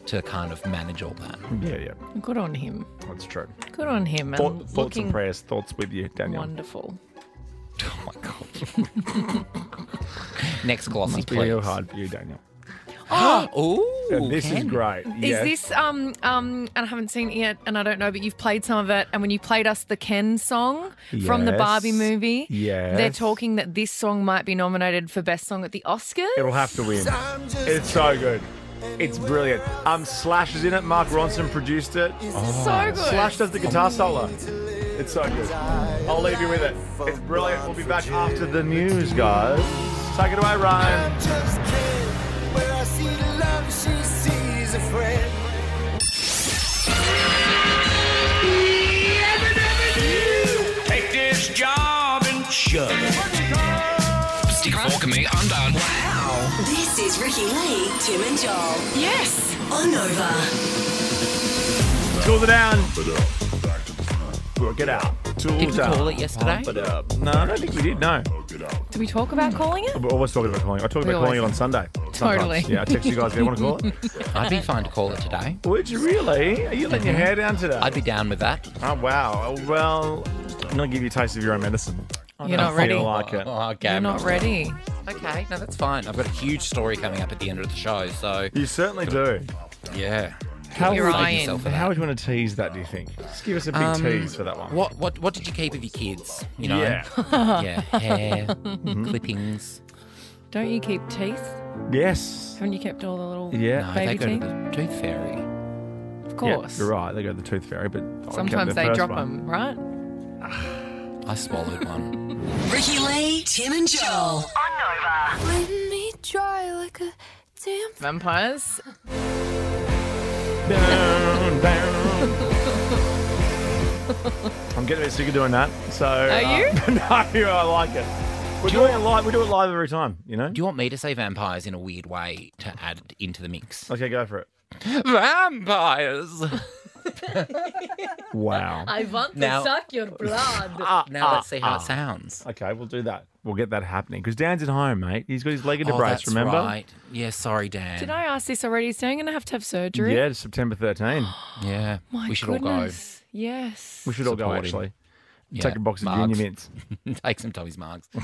to kind of manage all that. Yeah. Good on him. That's true. Good on him. And Thoughts looking and prayers. Thoughts with you, Daniel. wonderful. Oh my God. Next glossy, Must be please. real hard for you, Daniel. Oh, And this is great. Is this and I haven't seen it yet and I don't know, but you've played some of it, and when you played us the Ken song from the Yes. Barbie movie, Yes. they're talking that this song might be nominated for best song at the Oscars. It'll have to win. It's so good. It's brilliant. Slash is in it. Mark Ronson produced it. So good. Slash does the guitar solo. It's so good. I'll leave you with it. It's brilliant. We'll be back after the news, guys. Take it away, Ryan. Take this job and shove it. Stick a fork in me, I'm done. This is Ricky Lee, Tim and Joel. Yes. On Nova. Tools it down. Work it out. Tools Did we down. call it yesterday? Pump it up. No, I don't think we did. No. Did we talk about calling it? We're always talking about calling it. I talked We about calling it always- on Sunday. Totally. Sometimes. Yeah, I text you guys. Do you want to call it? I'd be fine to call it today. Would you really? Are you letting your hair down today? I'd be down with that. Oh, wow. Well, I'm going to give you a taste of your own medicine. You're not ready. I like it. Oh, okay. You're not ready. Okay, no, that's fine. I've got a huge story coming up at the end of the show, so You certainly do. yeah. How Your would, eye in. yourself for that. how would you want to tease that, do you think? Just give us a big tease for that one. What did you keep of your kids? You know, Yeah. yeah, hair, clippings. Don't you keep teeth? Yes. Haven't you kept all the little Yeah. No, they baby go teeth? to the tooth fairy. Of course. Yeah, you're right. They go to the tooth fairy, but I Sometimes kept the they first drop one. them, right? I swallowed one. Ricky Lee, Tim and Joel. On Nova. Letting me dry like a damn. Vampires. Down, down. I'm getting a bit sick of doing that. So Are you? No, I like it. We're doing it live. We do it live every time. You know. Do you want me to say vampires in a weird way to add into the mix? Okay, go for it. Vampires. Wow. I want to Now- suck your blood. Now let's see how it sounds. Okay, we'll do that. We'll get that happening because Dan's at home, mate. He's got his leg in a Oh, brace. that's Remember? right. Yeah, sorry, Dan. Did I ask this already? Is Dan going to have surgery? Yeah, it's September 13. Yeah, My we should all go. goodness. Yes. We should all go Support him. actually. Yeah, Take a box of Margs. Junior Mints. Take some Tommy's marks. Take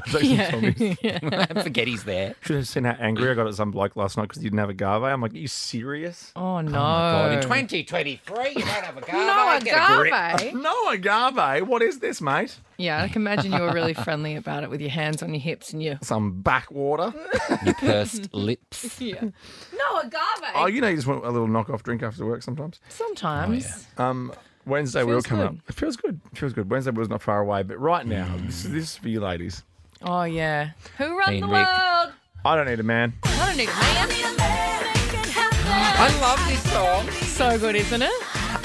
some Tommies. Forget he's there. Should have seen how angry I got at some bloke last night because he didn't have a agave. I'm like, are you serious? Oh, no. God, in 2023, you don't have a agave. No Get a grip. agave. No agave. What is this, mate? Yeah, I can imagine you were really friendly about it with your hands on your hips and your... Some backwater. Your pursed lips. Yeah. No agave. Oh, you know, you just want a little knockoff drink after work sometimes. Sometimes. Wednesday wheel Feels coming good. up. It feels good. It feels good. Wednesday wheel's not far away, but right now, this is for you ladies. Oh, yeah. Who run Hey, the Rick. world? I don't need a man. I don't need a man. I love this song. So good, isn't it?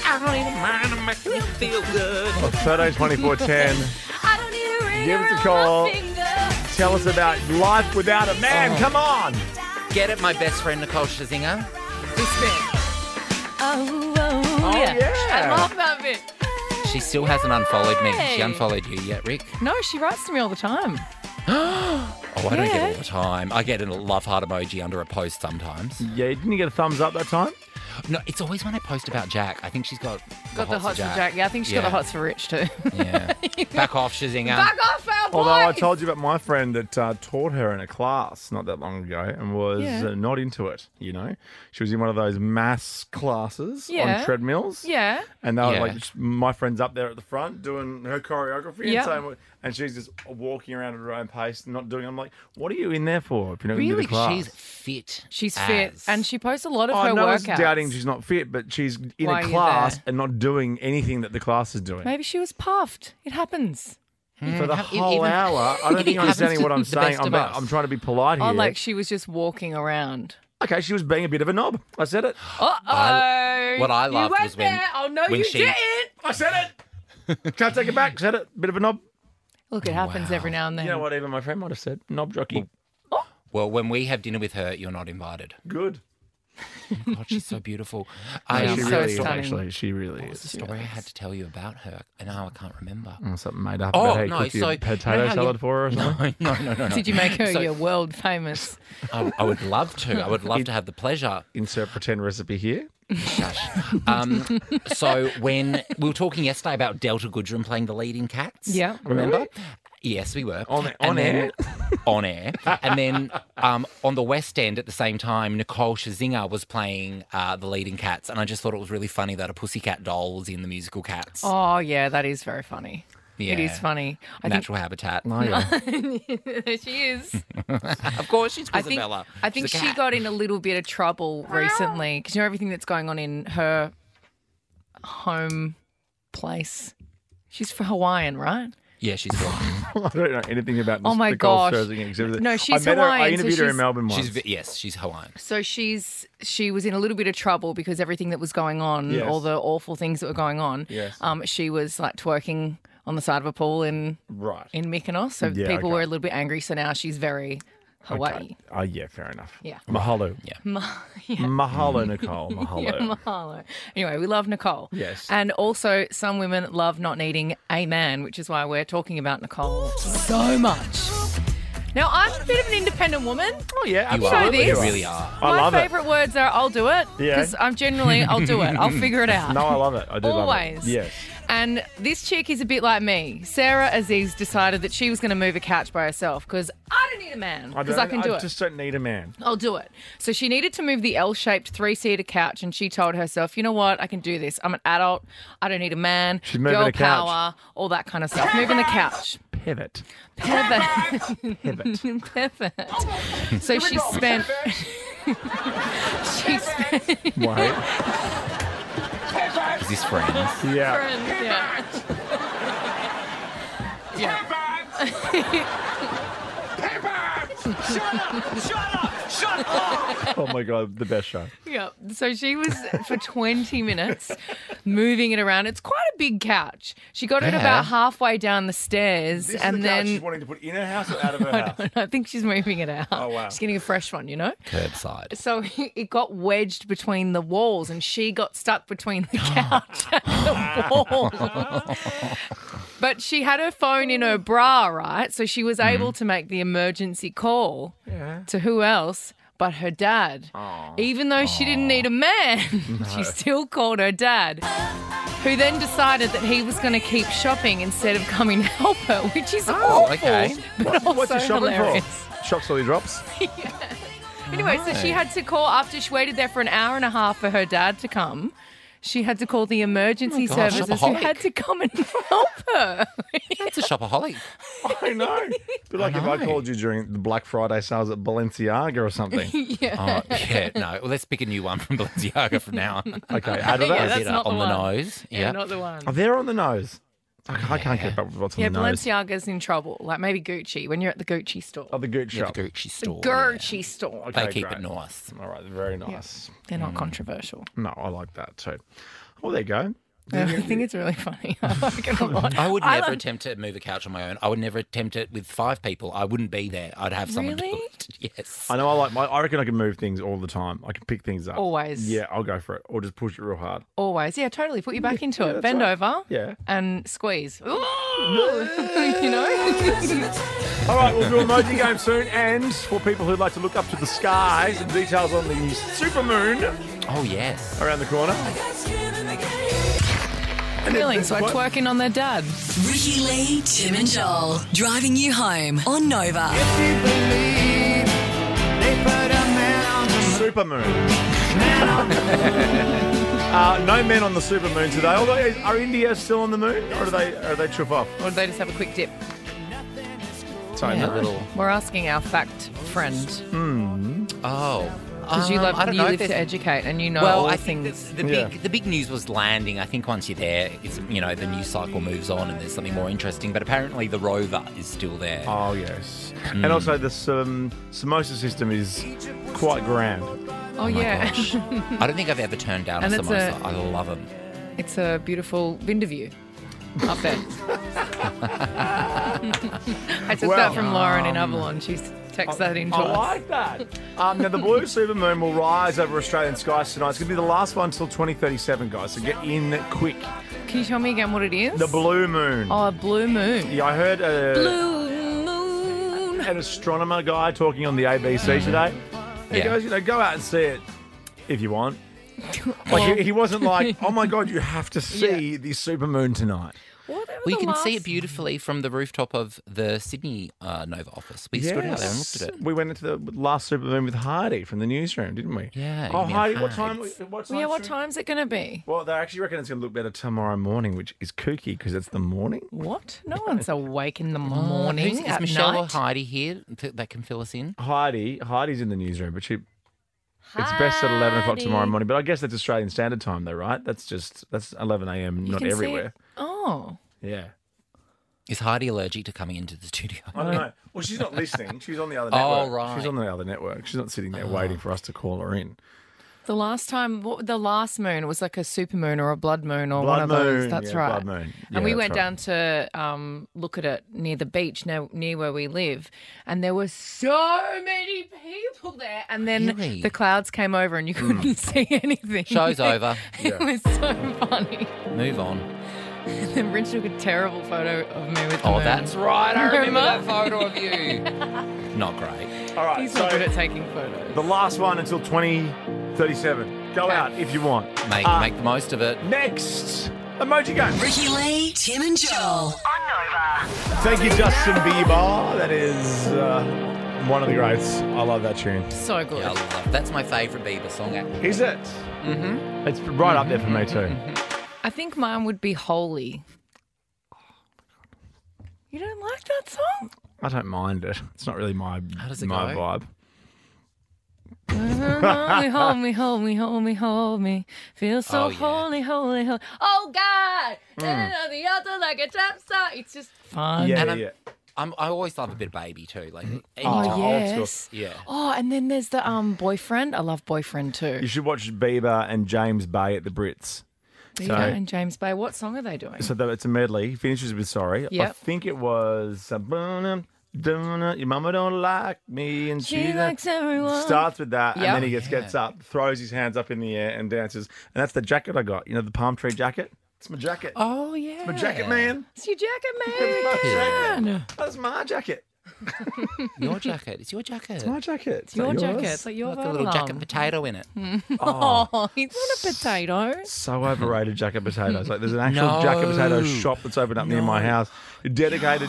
I don't need a man to make me feel good. 13 24 10. Give us a call. Tell us about life without a man. Come on. Get it, my best friend Nicole Scherzinger. This bit. Oh, yeah. I love that bit. She still hasn't unfollowed me. She unfollowed you yet, Rick? No, she writes to me all the time. Oh, I don't get it all Yeah. the time. I get a love heart emoji under a post sometimes. Yeah, didn't you get a thumbs up that time? No, it's always when I post about Jack. I think she's got The hots hots for for Jack. Yeah, I think she's got the hots for Rich too. Yeah. Back off, Scherzinger. Back off, our boy. Although I told you about my friend that taught her in a class not that long ago and was not into it, you know. She was in one of those mass classes on treadmills. Yeah. And they were like, my friend's up there at the front doing her choreography and she's just walking around at her own pace, not doing it. I'm like, what are you in there for if you're not into the class? She's fit. She's fit. And she posts a lot of I her know workouts. it's doubting she's not fit, but she's in Why a are you class there? and not doing anything that the class is doing. Maybe she was puffed. It happens. For the whole hour. I don't think you're understanding what I'm saying. I'm trying to be polite here. Oh, like she was just walking around. Okay, she was being a bit of a knob. I said it. Uh-oh. What I loved you went was when- there. Oh, no, when you she- didn't. I said it. Can't take it back. Said it. Bit of a knob. Look, it happens every now and then. You know what? Even my friend might have said knob jockey. Well, when we have dinner with her, you're not invited. Good. Oh, God, she's so beautiful. She so really is, stunning. actually. She really What was is. the story I had to tell you about her? And now I can't remember. Something made up Oh, about how you no, cooked your so- potato you know how salad you- for her or something? No. Did you make her So- your world famous? I would love to. I would love to have the pleasure. Insert pretend recipe here. So when we were talking yesterday about Delta Goodrum playing the lead in Cats. Yeah. Remember? Yes, we were. On And then- air? On air. And then on the West End at the same time, Nicole Scherzinger was playing the lead in Cats. And I just thought it was really funny that a pussycat doll was in the musical Cats. Oh, yeah, that is very funny. Yeah. It is funny. I Natural habitat. think there she is. Of course, she's Isabella. I think she got in a little bit of trouble recently because you know everything that's going on in her home place. She's Hawaiian, right? Yeah, she's Hawaiian. I don't know anything about Oh my Nicole gosh. Scherzinger except that No, she's I met her, I Hawaiian, so interviewed her in she's- Melbourne once. Yes, she's Hawaiian. So she was in a little bit of trouble because everything that was going on, Yes. all the awful things that were going on. Yes. She was like twerking on the side of a pool in Mykonos. So Yeah, people okay. were a little bit angry. So now she's very Hawaii. Okay. Oh, yeah, fair enough. Yeah. Mahalo. Yeah. Mahalo, Nicole. Mahalo. Yeah, mahalo. Anyway, we love Nicole. Yes. And also, some women love not needing a man, which is why we're talking about Nicole so much. Now, I'm a bit of an independent woman. Oh, yeah, You absolutely. are. You this. really are. I love My it. favourite words are I'll do it. Yeah. Because I'll do it. I'll figure it out. No, I love it. I do love Always. it. Yes. And this chick is a bit like me. Sarah Aziz decided that she was going to move a couch by herself because I don't need a man because I can do it. just don't need a man. I'll do it. So she needed to move the L-shaped 3-seater couch and she told herself, you know what, I can do this. I'm an adult. I don't need a man. She's moving Girl a couch. power, all that kind of stuff. Moving the couch. Pivot. Pivot. Pivot. Pivot. So she spent... Wait. Is this friends? Yeah. Friends, yeah. Oh, my God. The best show. Yeah. So she was for 20 minutes moving it around. It's quite a big couch. She got it Yeah. about halfway down the stairs This and is the couch then she's wanting to put in her house or out of her house? I think she's moving it out. Oh, wow. She's getting a fresh one, you know? Curbside. So it got wedged between the walls and she got stuck between the couch and the wall. But she had her phone in her bra, right? So she was able to make the emergency call to who else but her dad. Even though she didn't need a man, she still called her dad, who then decided that he was going to keep shopping instead of coming to help her, which is awful. okay. But also What's he shopping hilarious. for? Shop till he drops? Anyway, so she had to call after she waited there for an hour and a half for her dad to come. She had to call the emergency Oh my God, services who shopaholic. had to come and help her. That's a shopaholic. I know. But like if I called you during the Black Friday sales at Balenciaga or something. Yeah. Oh, yeah, no. Well, let's pick a new one from Balenciaga from now on. Okay, add to Yeah, that. that's not the on the one. nose. Yeah, Yeah. not the one. Oh, they're on the nose. I can't keep up with what's on Yeah, the nose. Balenciaga's in trouble. Like maybe Gucci when you're at the Gucci store. Oh, the Gucci shop. The Gucci store. Gucci store. Okay, They keep great. it nice. All right, very nice. They're not controversial. No, I like that too. Well, there you go. I think it's really funny. I like it a lot. I would never attempt to move a couch on my own. I would never attempt it with 5 people. I wouldn't be there. I'd have someone do Really? it. Yes. I know. I reckon I can move things all the time. I can pick things up. Always. Yeah, I'll go for it. Or just push it real hard. Always. Yeah, totally. Put you back into yeah, it. that's Bend right. over. Yeah. And squeeze. Ooh. You know? All right, we'll do Emoji Game soon. And for people who'd like to look up to the sky, some details on the supermoon Oh, yes. around the corner. Feelings like twerking on their dad. Ricky Lee, Tim and Joel, driving you home on Nova. Supermoon. No men on the supermoon today. Although, are India still on the moon, or are they chuff off? Or do they just have a quick dip? Sorry, Yeah. no. We're asking our fact friend. Oh. Because you I don't you know live if to there's- educate and you know Well, all I think things. the big news was landing. I think once you're there, it's the news cycle moves on and there's something more interesting. But apparently the rover is still there. Oh, yes. And also the samosa system is quite grand. Oh, yeah. Gosh. I don't think I've ever turned down a And it's samosa. I love them. It's a beautiful Vindaview up there. I took that from Lauren in Avalon. She texted that into I us. like that. Now, the blue supermoon will rise over Australian skies tonight. It's going to be the last one until 2037, guys, so get in quick. Can you tell me again what it is? The blue moon. Oh, a blue moon. Yeah, I heard Blue moon. an astronomer guy talking on the ABC today. He goes, go out and see it if you want. Like he wasn't like, oh my God, you have to see the supermoon tonight. Whatever We the can see last- it beautifully from the rooftop of the Sydney Nova office. We stood out there and looked at it. We went into the last supermoon with Hardy from the newsroom, didn't we? Yeah. Oh, you Hardy, mean what time? Hards. Yeah, what time's it going to be? Well, they actually reckon it's going to look better tomorrow morning, which is kooky because it's the morning. What? No one's awake in the morning. Is at Michelle or night? Heidi here that can fill us in? Heidi's in the newsroom, but it's best at 11 o'clock tomorrow morning. But I guess that's Australian Standard Time, though, right? That's 11 a.m. You Not can see everywhere. it. Oh. Yeah. Is Heidi allergic to coming into the studio? I don't know. Well, she's not listening. She's on the other Oh, network. right. She's on the other network. She's not sitting there waiting for us to call her in. The last time, the last moon was like a super moon or a blood moon or Blood one of those. moon, That's yeah, right. blood moon. Yeah, And we that's went right. down to look at it near the beach, near where we live, and there were so many people there. And then Really? the clouds came over, and you couldn't see anything. Show's over. It was so funny. Move on. And then Rich took a terrible photo of me with the Oh, moon. that's right. I remember that Remember? photo of you. Not great. All right. He's so not good at taking photos. the last one until 2037. Go out if you want. Make the most of it. Next, Emoji Game. Ricky Lee, Tim and Joel. Thank you, Justin Bieber. That is one of the greats. I love that tune. So good. Yeah, I love. That's my favourite Bieber song. Actually. Is it? Mm-hmm. It's right up there for me too. I think mine would be Holy. You don't like that song? I don't mind it. It's not really my does it my go? vibe. Hold me, hold me, hold me, hold me. Feel so Oh, yeah. holy, holy, holy. Oh God! And on the altar like a trap star. It's just fun. Yeah, And yeah. I always love a bit of Baby too. Like Oh, anytime. yes. Yeah. Oh, and then there's the Boyfriend. I love Boyfriend too. You should watch Bieber and James Bay at the Brits. Bieber and James Bay. What song are they doing? It's a medley. He finishes with Sorry. I Yep. think it was your mama don't like me and She likes everyone. starts with that and Yep. then he gets up, throws his hands up in the air and dances. And that's the jacket I got. You know, the palm tree jacket? It's my jacket. Oh yeah. My jacket, man. It's your jacket, My man. jacket. That's my jacket. Your jacket. It's your jacket. It's my jacket. It's your jacket. It's like your Like a little jacket potato in it. Oh, he's not a potato. So overrated jacket potatoes. Like there's an actual jacket potato shop that's opened up near my house. Dedicated,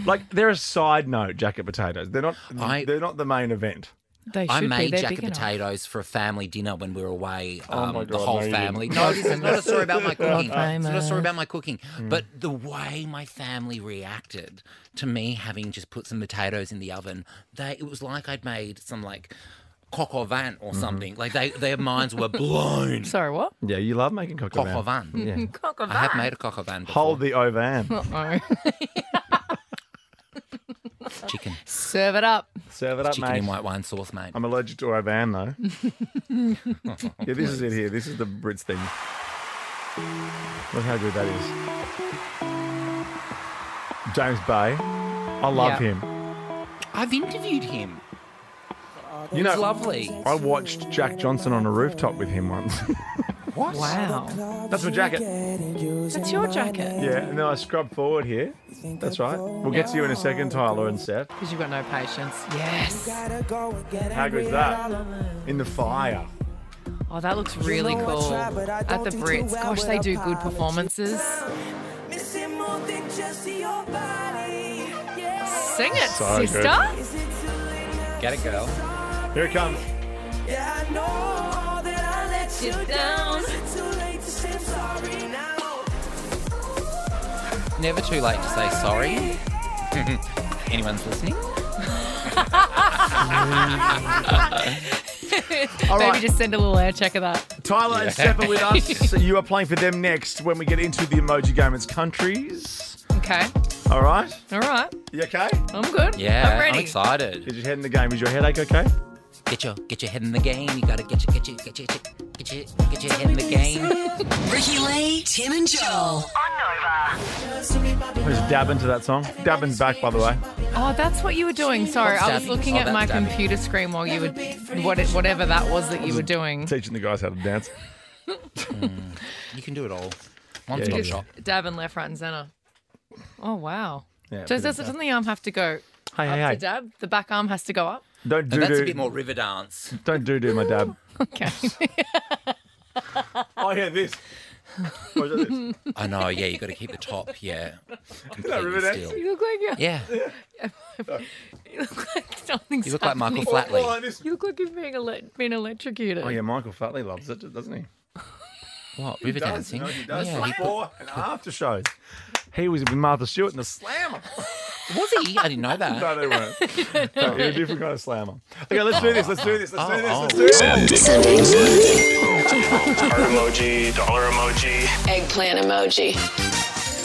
like they're a side note jacket potatoes. They're not. They're not the main event. They should I be. made They're jacket big enough. potatoes for a family dinner when we were away. Oh my the God, whole no, you family. didn't. No, this is not a story about my cooking. Not It's not a story famous. about my cooking. But the way my family reacted to me having just put some potatoes in the oven, it was like I'd made some like coq au vin or something. Like their minds were blown. Sorry, what? Yeah, you love making coq au Coq au vin. vin. Yeah. Coq au vin. I have made a coq au vin before. Hold the au vin. Uh-oh. Chicken. Serve it up. Serve it up, Chicken mate. in white wine sauce, mate. I'm allergic to au vin, though. Yeah, this is it here. This is the Brits thing. Look how good that is. James Bay. I love him. I've interviewed him. You know, He's lovely. I watched Jack Johnson on a rooftop with him once. What? Wow. That's my jacket. That's your jacket. Yeah, and then I scrub forward here. That's right. We'll get to you in a second, Tyler and Seth. Because you've got no patience. Yes. How good is that? In the fire. Oh, that looks really cool. At the Brits. Gosh, they do good performances. Sing it, So sister. good. Get it, girl. Here it comes. Sit down. Never too late to say sorry. Anyone's listening? All Maybe right. just send a little air check of that. Tyler and Steph are with us. So you are playing for them next when we get into the emoji game. It's countries. Okay. All right. All right. You okay? I'm good. Yeah, I'm ready. I'm excited. Get your head in the game. Is your headache okay? Get your head in the game. You gotta get your head in the game. Ricky Lee, Tim and Joel. Who's dabbing to that song? Dabbing's back, by the way. Oh, that's what you were doing. Sorry, What's I was dabbing? looking Oh, at that's my dabbing. computer screen while you were whatever that was that you were doing. Teaching the guys how to dance. You can do it all. Yeah, One stop yeah. shop. Dabbing left, right, and centre. Oh wow. Yeah, Doesn't the arm have to go Hey, up hey, to hey. dab? The back arm has to go up. Don't And do that's a bit more river dance. Don't do my dab. Okay. Oh, yeah, this. What is this? I know, yeah, you got to keep the top, yeah, completely river dance? still. You look like you're, Yeah, you look like something's you look like Michael happening. Flatley. You look like you're being electrocuted. Oh, yeah, Michael Flatley loves it, doesn't he? What, river He does, dancing? you know, he does. Yeah, Before and after shows. He was with Martha Stewart in the Slammer. was he? I didn't know that. No, they weren't. No, you're a different kind of Slammer. Okay, let's do this. Let's do this. Let's do this. Oh, Let's do this. Heart emoji, dollar emoji. Eggplant emoji.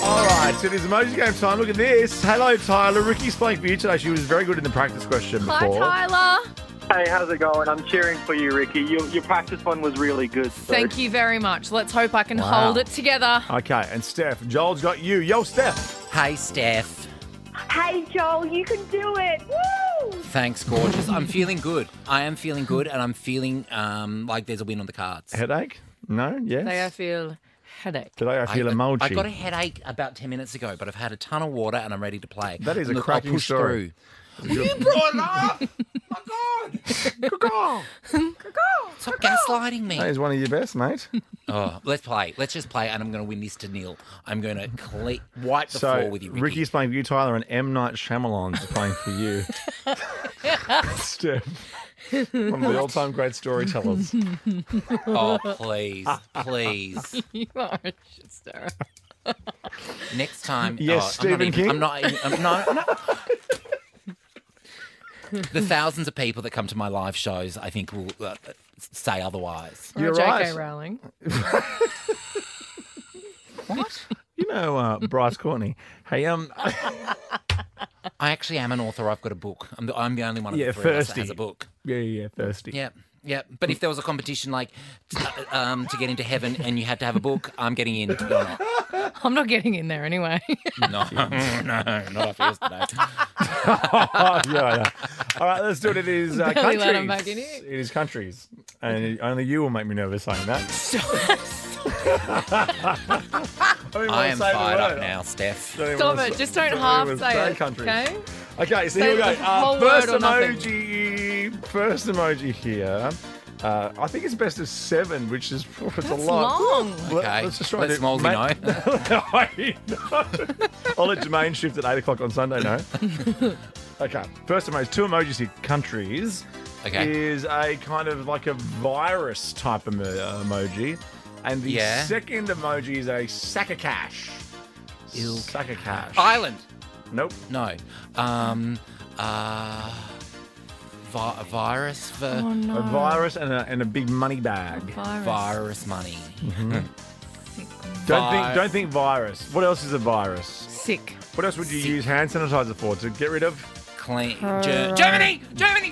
All right, so it is emoji game time. Look at this. Hello, Tyler. Ricky's playing for you today. She was very good in the practice question before. Hi, Tyler. Hey, how's it going? I'm cheering for you, Ricky. Your practice one was really good. So. Thank you very much. Let's hope I can Wow. hold it together. Okay, and Steph, Joel's got you. Yo, Steph. Hey, Steph. Hey, Joel, you can do it. Woo! Thanks, gorgeous. I'm feeling good. I am feeling good, and I'm feeling like there's a win on the cards. Headache? No? Yes? Today I feel headache. Today I feel emoji. I got a headache about 10 minutes ago, but I've had a ton of water and I'm ready to play. That is a Look, cracking I'll push story. through. Will you brought it up? My God. Stop gaslighting me. That is one of your best, mate. Oh, let's play. Let's just play, and I'm going to win this to nil. I'm going to wipe the floor with you, Ricky. Ricky's playing for you, Tyler, and M. Night Shyamalan's playing for you. Steph. One of the all-time great storytellers. Oh, please. Please. You are a shit stirrer. Next time. Yes, Stephen King. I'm not. The thousands of people that come to my live shows, I think, will say otherwise. You're J.K. right. Rowling. What? You know Bryce Courtney. Hey, I actually am an author. I've got a book. I'm the only one of Yeah, the three of us that thirsty. has a book. Yeah, thirsty. Yeah. Yeah, but if there was a competition like to get into heaven and you had to have a book, I'm getting in. You're not. I'm not getting in there anyway. No, not after yesterday. yeah. All right, let's do it. It is Barely countries. let 'em back in here. It is countries. And only you will make me nervous saying that. I am fired up now, Steph. Stop it. Just don't half say it, okay? Okay, so Say here we the go. whole First word or nothing. First emoji here. I think it's best of 7, which is it's a lot. long. Okay, Let's just try let and Smallsy know. I'll let Jermaine shift at 8 o'clock on Sunday, no? Okay, first emoji, 2 emojis here. Countries is a kind of like a virus type emoji. And the second emoji is a sack of cash. Sack of cash. Island. Nope. No. A virus for Oh no. A virus and a big money bag. virus money. Don't think virus. What else is a virus? Sick. What else would you use hand sanitizer for? To get rid of? Clean. Germany! Germany.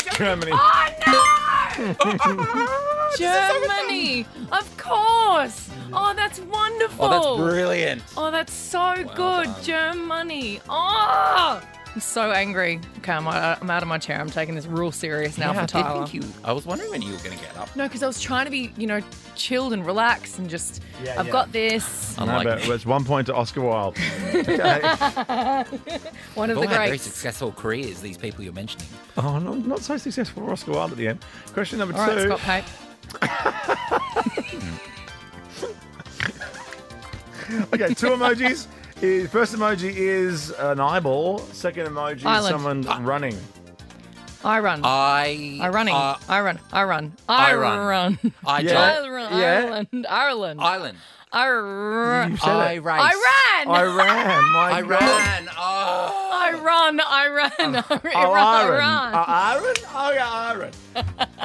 Oh no! Germany, of course. Oh, that's wonderful. Oh, that's brilliant. Oh, that's so good. Germany. Oh, I'm so angry. Okay, I'm out of my chair. I'm taking this real serious now for Tyler. I was wondering when you were going to get up. No, because I was trying to be, chilled and relaxed and just, I've got this. It's 1 point to Oscar Wilde. One of They've the all had very greats. successful careers, these people you're mentioning. Oh, not so successful for Oscar Wilde at the end. Question number All right, 2. Scott Pape. Okay, 2 emojis. First emoji is an eyeball. Second emoji is Island. someone running. I run. I run. I run. I I jump. Ireland. Ireland. I ran. You said I it. race. I ran. I ran. My God. ran. Oh. I run. I ran. Iron. Iron? Oh, yeah, iron.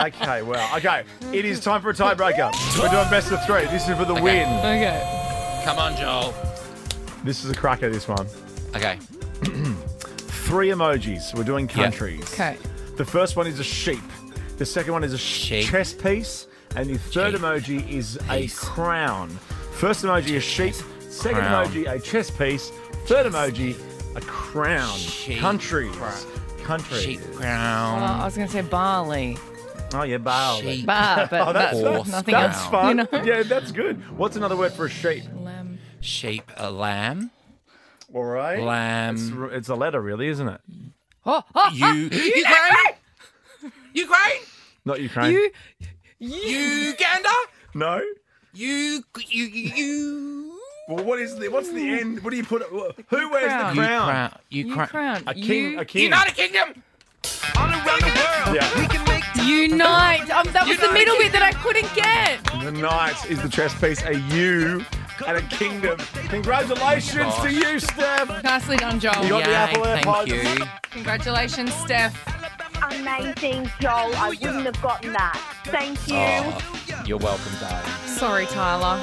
Okay, well, okay. It is time for a tiebreaker. We're doing best of 3. This is for the win. Okay. Come on, Joel. This is a cracker, this one. Okay. 3 emojis. We're doing countries. Okay. The first one is a sheep. The second one is a chess piece. And the third emoji is a crown. First emoji is sheep. Second emoji, a chess piece. Third emoji, a crown. Countries. Countries. Sheep crown. I was going to say barley. Oh, yeah, Bali. But that's nothing that's else. fun. Yeah, that's good. What's another word for a sheep? Lamb. Sheep, a lamb. All right. Lamb. It's a letter, really, isn't it? Ukraine? Ukraine? Not Ukraine. Uganda? No. You. Well, what's the end? What do you put? Who wears the crown? Crown. A king. United Kingdom. All around the world. Yeah. We can make Unite. That was the middle bit that I couldn't get. The knight is the chess piece. A U and a kingdom. Congratulations to you, Steph. Nicely done, Joel. You got the Apple AirPods. Thank you. Congratulations, Steph. Amazing, Joel. I wouldn't have gotten that. Thank you. Oh, you're welcome, darling. Sorry, Tyler.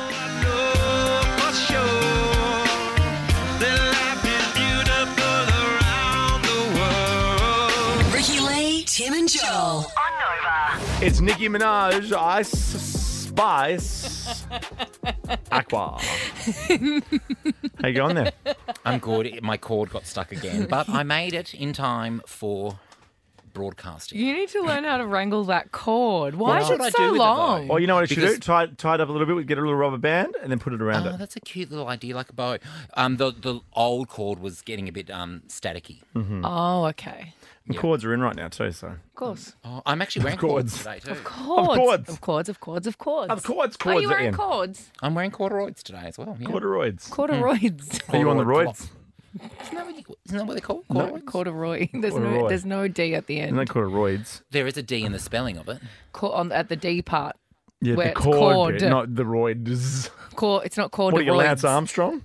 for sure that life is beautiful around the world. Ricky Lee, Tim and Joel. On Nova. It's Nicki Minaj. Ice Spice Aqua. How you going there? I'm good. My cord got stuck again, but I made it in time for broadcasting. You need to learn how to wrangle that cord. Why is What should I it do so with it, long? though? Well, you know what I should Because- do? Tie it up a little bit, get a little rubber band, and then put it around Oh, it. that's a cute little idea, like a bow. The old cord was getting a bit staticky. Oh, okay. The cords are in right now too, so. Of course. Oh, I'm actually wearing cords today too. Cords. Of cords. Of cords. Cords Are you are wearing in. cords? I'm wearing corduroys today as well. Yeah. Corduroids. Corduroids. Are you on the roids? Isn't that what they're called? No, Corduroys? corduroy. Corduroy. There's no D at the Isn't end. that corduroids? There is a D in the spelling of it. At the D part. Yeah, Where the it's cord, cord. bit, not the roids. It's not What are you, corduroys. Lance Armstrong?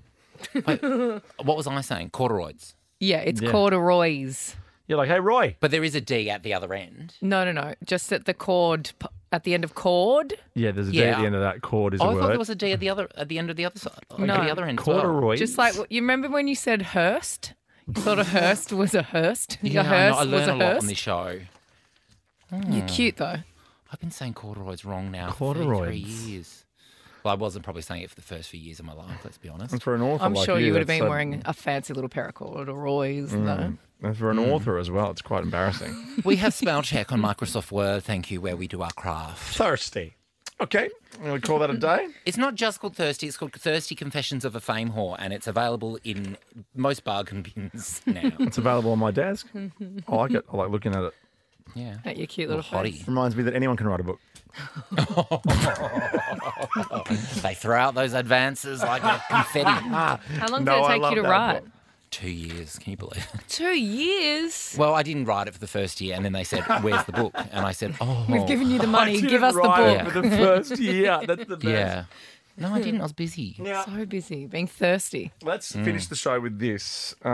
What was I saying? Corduroys. Yeah, it's Yeah. corduroys. You're like, hey, Roy. But there is a D at the other end. No. Just at the cord, at the end of cord. Yeah, there's a D Yeah. at the end of that. Cord is Oh, a I word. thought there was a D at the end of the other side. No. At the other end as well. Corduroys. Just like, you remember when you said Hearst? You thought a Hearst was a Hearst? Yeah, a Hearst I was learn a a lot on Hearst? this show. You're cute, though. I've been saying corduroys wrong now Corduroys. for 33 years. Well, I wasn't probably saying it for the first few years of my life, let's be honest. And for an author I'm like sure you would have that's been so- wearing a fancy little pair of corduroys, though. And for an author as well, it's quite embarrassing. We have spell check on Microsoft Word, thank you, where we do our craft. Thirsty. Okay, I'm going to call that a day. It's not just called Thirsty, it's called Thirsty Confessions of a Fame Whore, and it's available in most bargain bins now. It's available on my desk. I like it. I like looking at it. Yeah. At your cute little hottie. face. Reminds me that anyone can write a book. They throw out those advances like a confetti. How long No, did I it take love you to that write? book. 2 years, can you believe it? 2 years? Well, I didn't write it for the first year, and then they said, "Where's the book?" And I said, "Oh, We've given you the I money. didn't Give us the write book. it for the first year. That's the best. yeah." No, I didn't. I was busy. So busy, being thirsty. Let's finish the show with this. We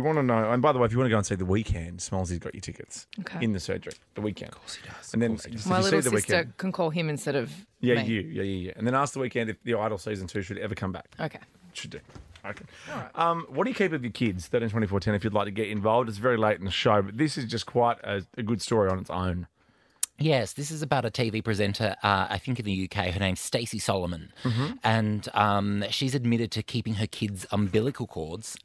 want to know, and by the way, if you want to go and see The Weeknd, Smallsy's got your tickets in the surgery. The Weeknd. Of course he does. And then if My you little see The sister Weeknd, can call him instead of yeah, me. you, yeah. And then ask The Weeknd if The Idol season 2 should ever come back. Okay. Should do. Okay. All right. What do you keep of your kids? 13, 24, 10. If you'd like to get involved, it's very late in the show, but this is just quite a good story on its own. Yes, this is about a TV presenter, I think in the UK. Her name's Stacey Solomon. And she's admitted to keeping her kids' umbilical cords,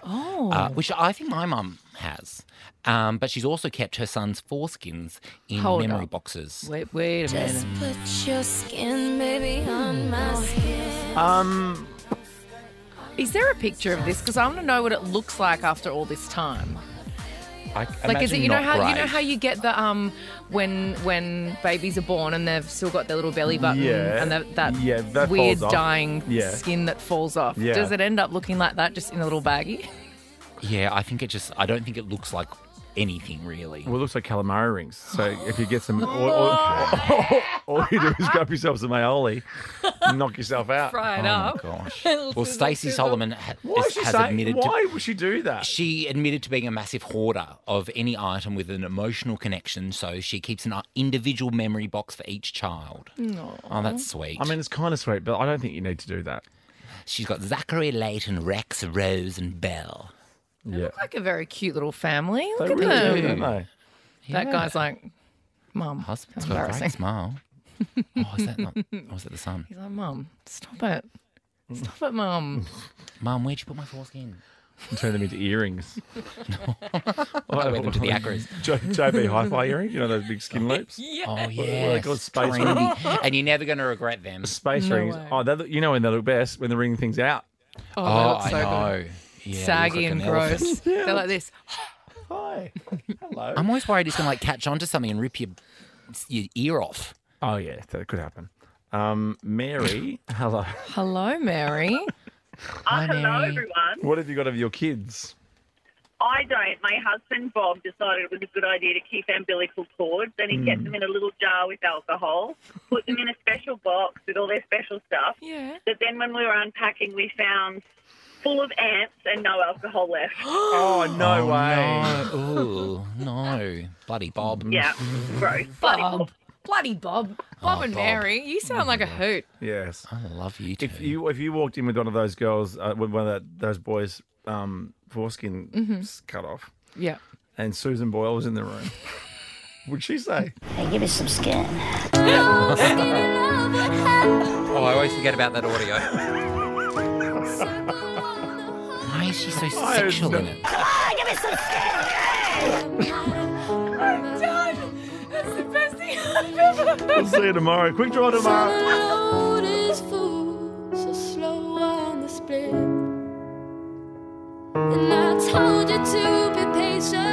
which I think my mum has. But she's also kept her son's foreskins in memory boxes. Wait a minute. Just put your skin, baby, on my skin. Is there a picture of this? Because I want to know what it looks like after all this time. Like, is it you know how you get the when babies are born and they've still got their little belly button and that weird dying skin that falls off. Yeah. Does it end up looking like that, just in a little baggie? Yeah, I don't think it looks like anything really. Well, it looks like calamari rings. So if you get some, all you do is grab yourself some aioli and knock yourself out. Fry it up. Oh, gosh. Well, Stacey Solomon has admitted Why would she do that? She admitted to being a massive hoarder of any item with an emotional connection, so she keeps an individual memory box for each child. Oh, that's sweet. I mean, it's kind of sweet, but I don't think you need to do that. She's got Zachary, Leighton, Rex, Rose and Belle. They look like a very cute little family. Look They at really them. do, don't they? That guy's like, Mum. Husband's got a great smile. Oh, is that not? Or is that the son? He's like, Mum, stop it. Stop it, Mum. Mum, where'd you put my foreskin? And turn them into earrings. I wear them to the acros. JB Hi-Fi earrings, you know those big skin loops? Yeah. Oh, What are yeah. they called? Space rings? And you're never going to regret them. Space rings. way. Oh, you know when they look best? When the ring thing's out. Oh, they look I so know. good. Yeah, Saggy he and looks like an gross. elephant. They're like this. Hi. Hello. I'm always worried he's going to catch onto something and rip your ear off. Oh, yeah, that could happen. Mary, hello. Hello, Mary. Hello, everyone. What have you got of your kids? I don't. My husband, Bob, decided it was a good idea to keep umbilical cords, and he kept them in a little jar with alcohol, put them in a special box with all their special stuff. Yeah. But then when we were unpacking, we found full of ants and no alcohol left. Oh, no way. Oh, no. Bloody Bob. Yeah, gross. Bloody Bob. Bloody Bob. Bob and Bob. Mary. You sound like a hoot. Yes. I love you too. If you walked in with one of those girls, with one of those boys' foreskin cut off, Yeah. and Susan Boyle was in the room, would she say? Hey, give me some skin. Oh, I always forget about that audio. Why is she so sexual in it? Come on, give me some skin. I'm done. That's the best thing I've ever heard. We'll see you tomorrow. Quick draw tomorrow. Road is full, so slow on the split. And I told you to be patient.